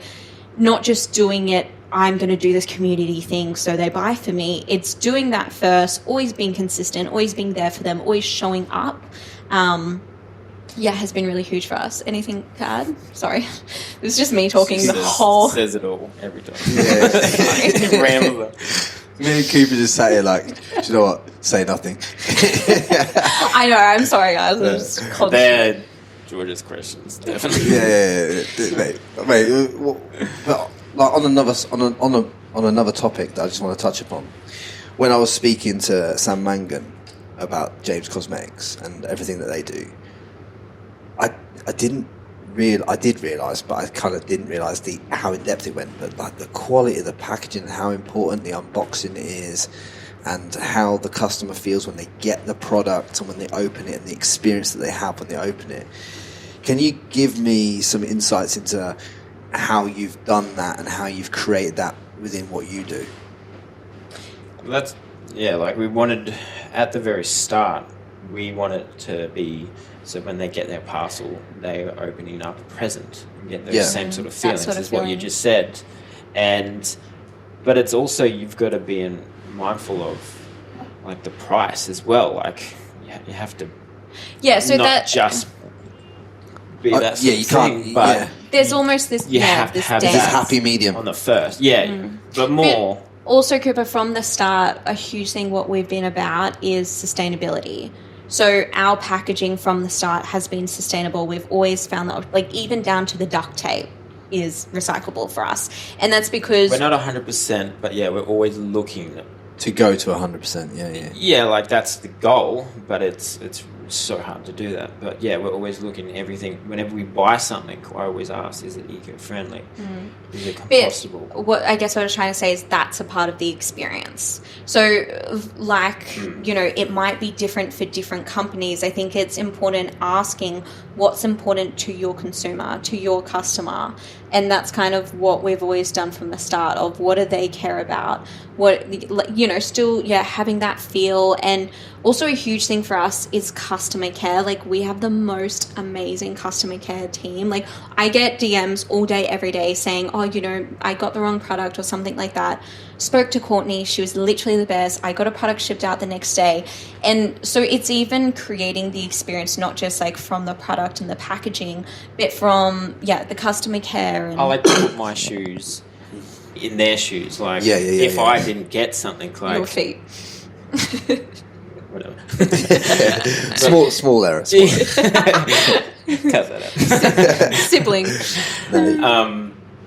[SPEAKER 3] not just doing it, I'm going to do this community thing so they buy for me. It's doing that first, always being consistent, always being there for them, always showing up. Has been really huge for us. Anything to add? Sorry. This is just me talking the whole...
[SPEAKER 4] Says it all every time.
[SPEAKER 6] Yeah.
[SPEAKER 4] Rambles.
[SPEAKER 6] Me and Cooper just sat here like, do you know what? Say nothing.
[SPEAKER 3] I know, I'm sorry, guys. I'm just
[SPEAKER 4] They're George's questions, definitely.
[SPEAKER 6] Mate. But like on another topic that I just want to touch upon, when I was speaking to Sam Mangan about James Cosmetics and everything that they do, I did realise, but I kind of didn't realise how in depth it went. But like the quality of the packaging and how important the unboxing is, and how the customer feels when they get the product and when they open it, and the experience that they have when they open it. Can you give me some insights into how you've done that and how you've created that within what you do?
[SPEAKER 4] Like we wanted, at the very start, we wanted to be, so when they get their parcel, they are opening up a present and get those same sort of feelings as what you just said. But it's also, you've got to be mindful of like the price as well. Like you have to not just be that sort of thing, but
[SPEAKER 3] there's almost this
[SPEAKER 4] have to have
[SPEAKER 3] this
[SPEAKER 6] happy medium
[SPEAKER 4] on the first, but more.
[SPEAKER 3] But also, Cooper, from the start, a huge thing what we've been about is sustainability. So our packaging from the start has been sustainable. We've always found that, like, even down to the duct tape is recyclable for us, and that's because
[SPEAKER 4] we're not 100%, but we're always looking
[SPEAKER 6] to go to 100%.
[SPEAKER 4] Yeah, like that's the goal, but it's so hard to do that. But we're always looking at everything. Whenever we buy something, I always ask, is it eco-friendly? Is it compostable?
[SPEAKER 3] But what I guess what I was trying to say is that's a part of the experience. So, like, you know, it might be different for different companies. I think it's important asking what's important to your consumer, to your customer. And that's kind of what we've always done from the start of what do they care about? What, you know, still, having that feel. And also a huge thing for us is customer care. Like, we have the most amazing customer care team. Like, I get DMs all day, every day saying, oh, you know, I got the wrong product or something like that. Spoke to Courtney. She was literally the best. I got a product shipped out the next day. And so it's even creating the experience, not just like from the product and the packaging, but from, the customer care. And
[SPEAKER 4] I like to put my shoes in their shoes. Like, if I didn't get something like...
[SPEAKER 3] Your feet.
[SPEAKER 4] Whatever.
[SPEAKER 6] Small error.
[SPEAKER 4] Cut that out.
[SPEAKER 3] Sibling.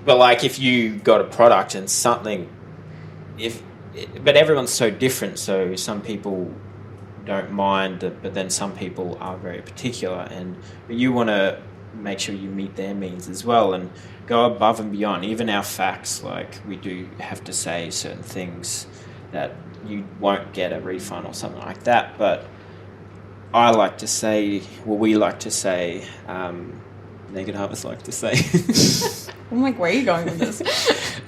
[SPEAKER 4] But like, if you got a product and something... But everyone's so different, so some people don't mind, but then some people are very particular, but you want to make sure you meet their needs as well and go above and beyond. Even our facts, like, we do have to say certain things that you won't get a refund or something like that, but we like to say, Naked Harvest like to say.
[SPEAKER 3] I'm like, where are you going with this?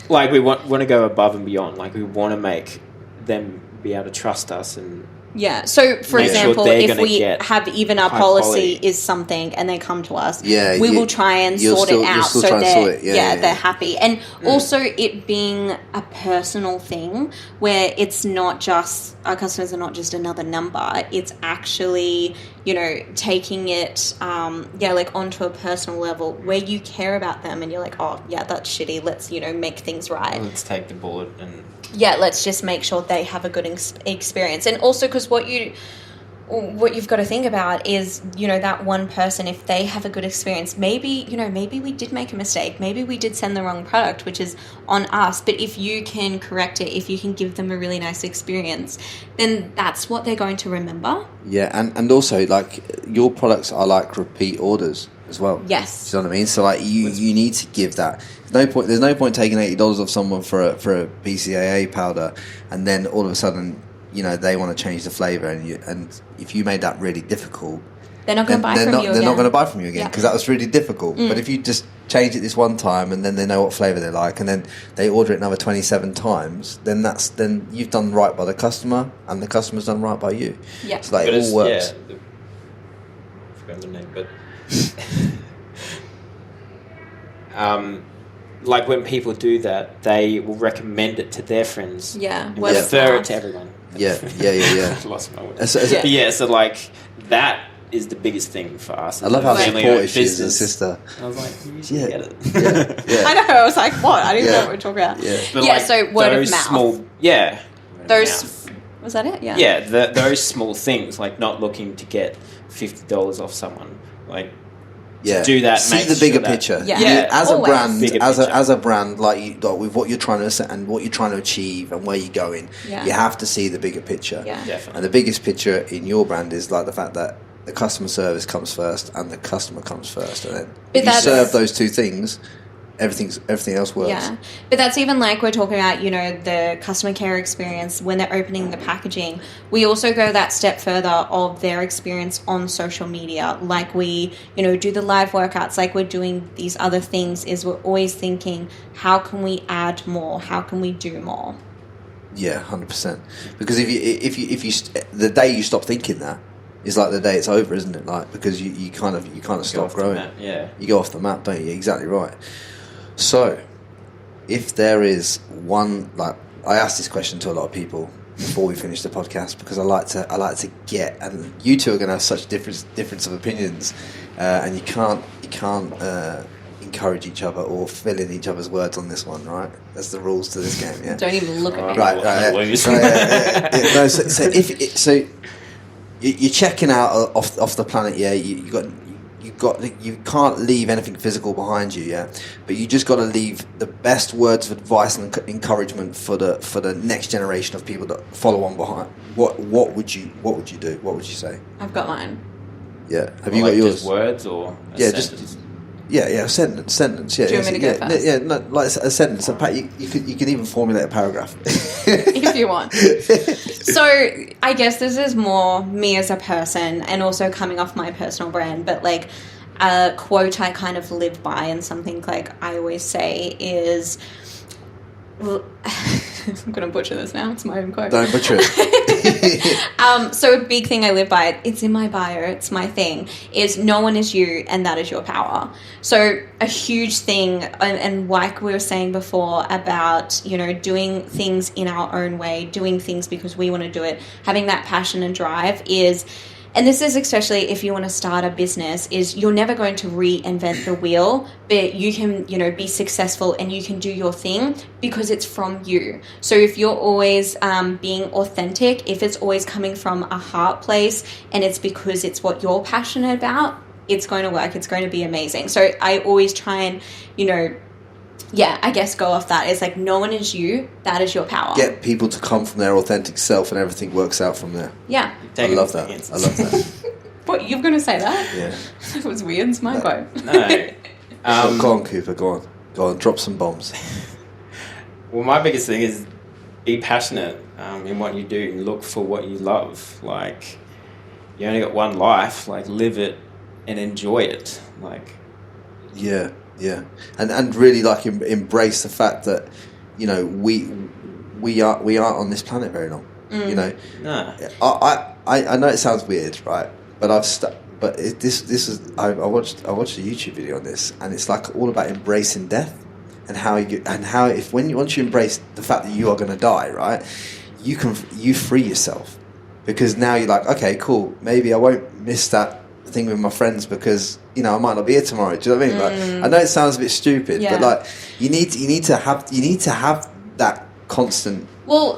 [SPEAKER 4] Like, we want to go above and beyond. Like, we want to make them be able to trust us and...
[SPEAKER 3] Yeah, so for example, if we have even our policy is something and they come to us, we will try and sort it out so they're happy. And also it being a personal thing where it's not just, our customers are not just another number, it's actually, you know, taking it, like onto a personal level where you care about them and you're like, oh, yeah, that's shitty, let's, you know, make things right.
[SPEAKER 4] Let's take the bullet and...
[SPEAKER 3] let's just make sure they have a good experience. And also because what you've got to think about is, you know, that one person, if they have a good experience, maybe we did make a mistake. Maybe we did send the wrong product, which is on us. But if you can correct it, if you can give them a really nice experience, then that's what they're going to remember.
[SPEAKER 6] Yeah, and also, like, your products are like repeat orders
[SPEAKER 2] as well.
[SPEAKER 3] Yes.
[SPEAKER 2] Do you know what I mean? So like you need to give that. There's no point taking $80 off someone for a BCAA powder, and then all of a sudden, you know, they want to change the flavour, and if you made that really difficult,
[SPEAKER 3] they're not going to buy from you again.
[SPEAKER 2] They're not going to buy from you again because that was really difficult. But if you just change it this one time, and then they know what flavour they like, and then they order it another 27 times, then you've done right by the customer, and the customer's done right by you.
[SPEAKER 3] Yeah.
[SPEAKER 2] So like it all works.
[SPEAKER 4] Yeah, I forgot the name, but like when people do that, they will recommend it to their friends.
[SPEAKER 3] Yeah.
[SPEAKER 4] And refer it to everyone.
[SPEAKER 2] Yeah.
[SPEAKER 4] I lost my word. So like that is the biggest thing for us.
[SPEAKER 2] I love how supportive she is, as a sister.
[SPEAKER 4] I was like, you should get it.
[SPEAKER 2] Yeah.
[SPEAKER 3] I know. I was like, what? I didn't even know what we're talking about.
[SPEAKER 2] Yeah.
[SPEAKER 4] But like
[SPEAKER 3] so word of mouth.
[SPEAKER 4] Those
[SPEAKER 3] was that it? Yeah.
[SPEAKER 4] Yeah, those small things, like not looking to get $50 off someone, like to do that.
[SPEAKER 2] See the bigger picture.
[SPEAKER 3] Yeah.
[SPEAKER 2] As a brand,
[SPEAKER 4] as
[SPEAKER 2] a brand, like with what you're trying to set and what you're trying to achieve and where you're going, you have to see the bigger picture.
[SPEAKER 3] Yeah.
[SPEAKER 4] Definitely.
[SPEAKER 2] And the biggest picture in your brand is like the fact that the customer service comes first and the customer comes first, and then if you serve those two things, everything else works.
[SPEAKER 3] Yeah, but that's even like we're talking about, you know, the customer care experience when they're opening the packaging. We also go that step further of their experience on social media. Like we, you know, do the live workouts, like we're doing these other things, is we're always thinking, how can we add more? How can we do more?
[SPEAKER 2] Yeah, 100%. Because if you the day you stop thinking that is like the day it's over, isn't it? Like because you kind of stop growing. You go off the map, don't you? Exactly right. So, if there is one, like I asked this question to a lot of people before we finish the podcast because I like to get, and you two are going to have such difference of opinions, and you can't encourage each other or fill in each other's words on this one, right? That's the rules to this game. Yeah.
[SPEAKER 3] Don't even look at me.
[SPEAKER 2] Right. So you're checking out off the planet. Yeah, you can't leave anything physical behind you, yeah. But you just got to leave the best words of advice and encouragement for the next generation of people that follow on behind. What would you do? What would you say?
[SPEAKER 3] I've got mine.
[SPEAKER 2] Yeah. Have you got yours?
[SPEAKER 4] Just words or a sentence?
[SPEAKER 2] A sentence. Yeah.
[SPEAKER 3] Do you want me to go first?
[SPEAKER 2] Yeah, no, like a sentence. You can even formulate a paragraph
[SPEAKER 3] if you want. So I guess this is more me as a person and also coming off my personal brand, but like a quote I kind of live by and something like I always say is, I'm going to butcher this now. It's my own quote.
[SPEAKER 2] Don't butcher it.
[SPEAKER 3] So a big thing I live by, it's in my bio, it's my thing, is no one is you and that is your power. So a huge thing, and like we were saying before about, you know, doing things in our own way, doing things because we want to do it, having that passion and drive is... And this is especially if you want to start a business, is you're never going to reinvent the wheel, but you can, you know, be successful and you can do your thing because it's from you. So if you're always being authentic, if it's always coming from a heart place and it's because it's what you're passionate about, it's going to work. It's going to be amazing. So I always try and, you know, I guess go off that. It's like no one is you, that is your power.
[SPEAKER 2] Get people to come from their authentic self and everything works out from there.
[SPEAKER 3] Yeah.
[SPEAKER 2] I love that.
[SPEAKER 3] What, you're going to say that?
[SPEAKER 2] Yeah.
[SPEAKER 3] That was weird. It's my quote.
[SPEAKER 4] No.
[SPEAKER 2] Go on, Cooper, go on, drop some bombs.
[SPEAKER 4] Well, my biggest thing is be passionate in what you do and look for what you love. Like, you only got one life, like live it and enjoy it. Like,
[SPEAKER 2] yeah, and really like embrace the fact that, you know, we aren't on this planet very long. You know, I know it sounds weird, right? But this is I watched a YouTube video on this, and it's like all about embracing death and how once you embrace the fact that you are going to die, right? You free yourself because now you're like, okay, cool, maybe I won't miss that thing with my friends because, you know, I might not be here tomorrow. Do you know what I mean? Like, I know it sounds a bit stupid, but like you need to have that constant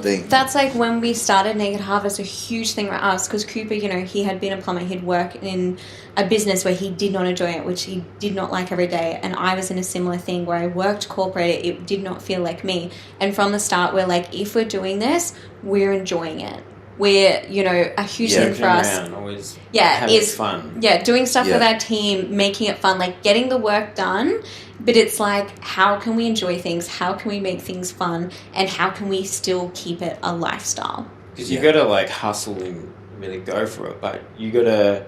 [SPEAKER 2] thing.
[SPEAKER 3] That's like when we started Naked Harvest, a huge thing for us because Cooper, you know, he had been a plumber. He'd work in a business where he did not enjoy it, which he did not like every day. And I was in a similar thing where I worked corporate. It did not feel like me. And from the start, we're like, if we're doing this, we're enjoying it. we're, you know, a huge thing for us.
[SPEAKER 4] Always
[SPEAKER 3] is
[SPEAKER 4] fun.
[SPEAKER 3] Yeah, doing stuff with our team, making it fun, like getting the work done. But it's like, how can we enjoy things? How can we make things fun? And how can we still keep it a lifestyle?
[SPEAKER 4] Because you got to like hustle and really go for it, but you got to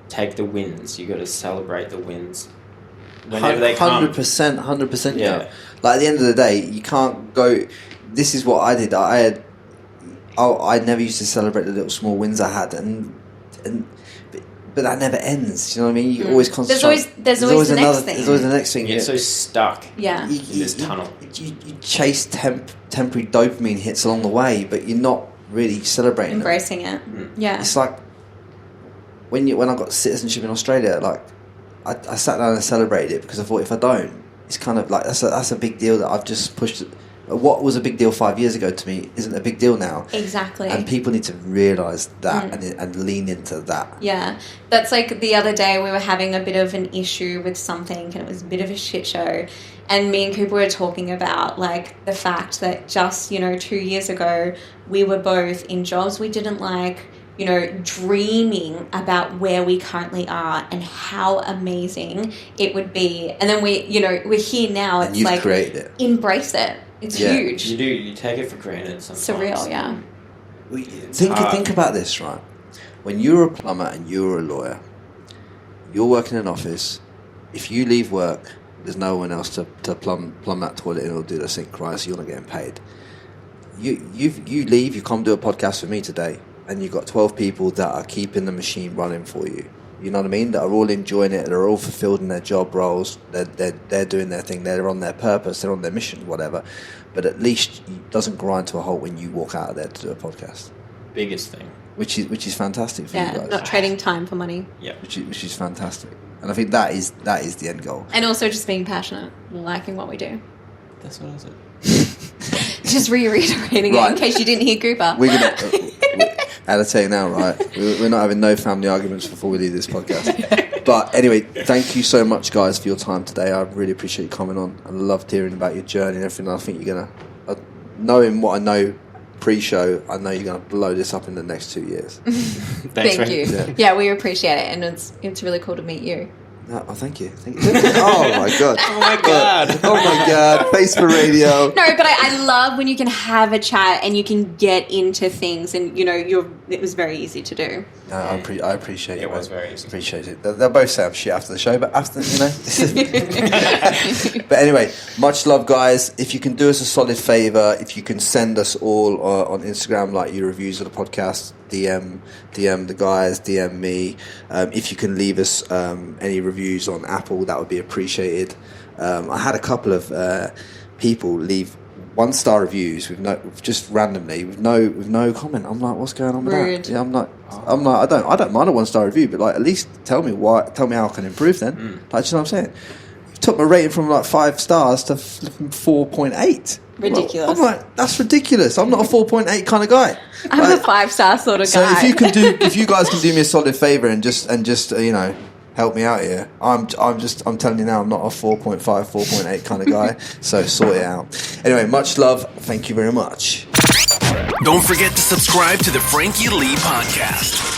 [SPEAKER 4] take the wins. You got to celebrate the wins whenever they come.
[SPEAKER 2] 100%. Yeah. Like at the end of the day, you can't go. This is what I did. I never used to celebrate the little small wins I had, but that never ends. Do you know what I mean? You always concentrate.
[SPEAKER 3] There's always the next thing.
[SPEAKER 2] There's always the next thing.
[SPEAKER 4] You get so stuck.
[SPEAKER 3] Yeah.
[SPEAKER 2] In
[SPEAKER 4] this tunnel.
[SPEAKER 2] You chase temporary dopamine hits along the way, but you're not really celebrating
[SPEAKER 3] embracing
[SPEAKER 2] them.
[SPEAKER 3] It. Yeah.
[SPEAKER 2] It's like when I got citizenship in Australia, like I sat down and celebrated it because I thought if I don't, it's kind of like that's a big deal that I've just pushed. What was a big deal 5 years ago to me isn't a big deal now.
[SPEAKER 3] Exactly.
[SPEAKER 2] And people need to realise that and lean into that.
[SPEAKER 3] Yeah. That's like the other day we were having a bit of an issue with something and it was a bit of a shit show. And me and Cooper were talking about like the fact that just, 2 years ago we were both in jobs we didn't like, dreaming about where we currently are and how amazing it would be. And then we're here now. It's like,
[SPEAKER 2] created it.
[SPEAKER 3] Embrace it. It's huge.
[SPEAKER 4] You do. You take it for granted sometimes.
[SPEAKER 3] Surreal, yeah.
[SPEAKER 2] Think about this, right? When you're a plumber and you're a lawyer, you're working in an office. If you leave work, there's no one else to plumb that toilet in or do the sink, right? So you're not getting paid. You leave, you come do a podcast with me today, and you've got 12 people that are keeping the machine running for you. You know what I mean? That are all enjoying it. They're all fulfilled in their job roles. They're doing their thing. They're on their purpose. They're on their mission, whatever. But at least it doesn't grind to a halt when you walk out of there to do a podcast.
[SPEAKER 4] Biggest thing.
[SPEAKER 2] Which is fantastic for you guys.
[SPEAKER 3] Not trading time for money.
[SPEAKER 4] Yeah.
[SPEAKER 2] Which is fantastic. And I think that is the end goal.
[SPEAKER 3] And also just being passionate, liking what we do.
[SPEAKER 4] That's what I said.
[SPEAKER 3] Just reiterating it in case you didn't hear Cooper.
[SPEAKER 2] We're gonna. I'll tell you now, right? We're not having no family arguments before we leave this podcast. But anyway, thank you so much, guys, for your time today. I really appreciate you coming on. I loved hearing about your journey and everything. I think you're gonna, knowing what I know pre-show, I know you're gonna blow this up in the next 2 years.
[SPEAKER 3] Thank you. Yeah, we appreciate it, and it's really cool to meet you.
[SPEAKER 2] Oh, thank you. Oh my god. Oh my god. Face for radio.
[SPEAKER 3] No, but I love when you can have a chat and you can get into things, and it was very easy to do.
[SPEAKER 2] No, I appreciate it.
[SPEAKER 4] It was very easy.
[SPEAKER 2] Appreciate it. They'll both say I'm shit after the show, but after But anyway, much love, guys. If you can do us a solid favour, if you can send us all on Instagram like your reviews of the podcast. DM the guys, DM me. If you can leave us any reviews on Apple, that would be appreciated. I had a couple of people leave 1-star reviews just randomly with no comment. I'm like, what's going on with that? Yeah, I'm like, I don't mind a 1-star review, but like at least tell me how I can improve then. Like, do you know what I'm saying? You took my rating from like 5 stars to 4.8.
[SPEAKER 3] Ridiculous.
[SPEAKER 2] I'm like, that's ridiculous. I'm not a 4.8 kind of guy.
[SPEAKER 3] I'm a 5-star sort of guy.
[SPEAKER 2] So if you guys can do me a solid favour and just help me out here, I'm telling you now, I'm not a 4.5, 4.8 kind of guy. So sort it out. Anyway, much love. Thank you very much.
[SPEAKER 1] Don't forget to subscribe to the Frankie Lee Podcast.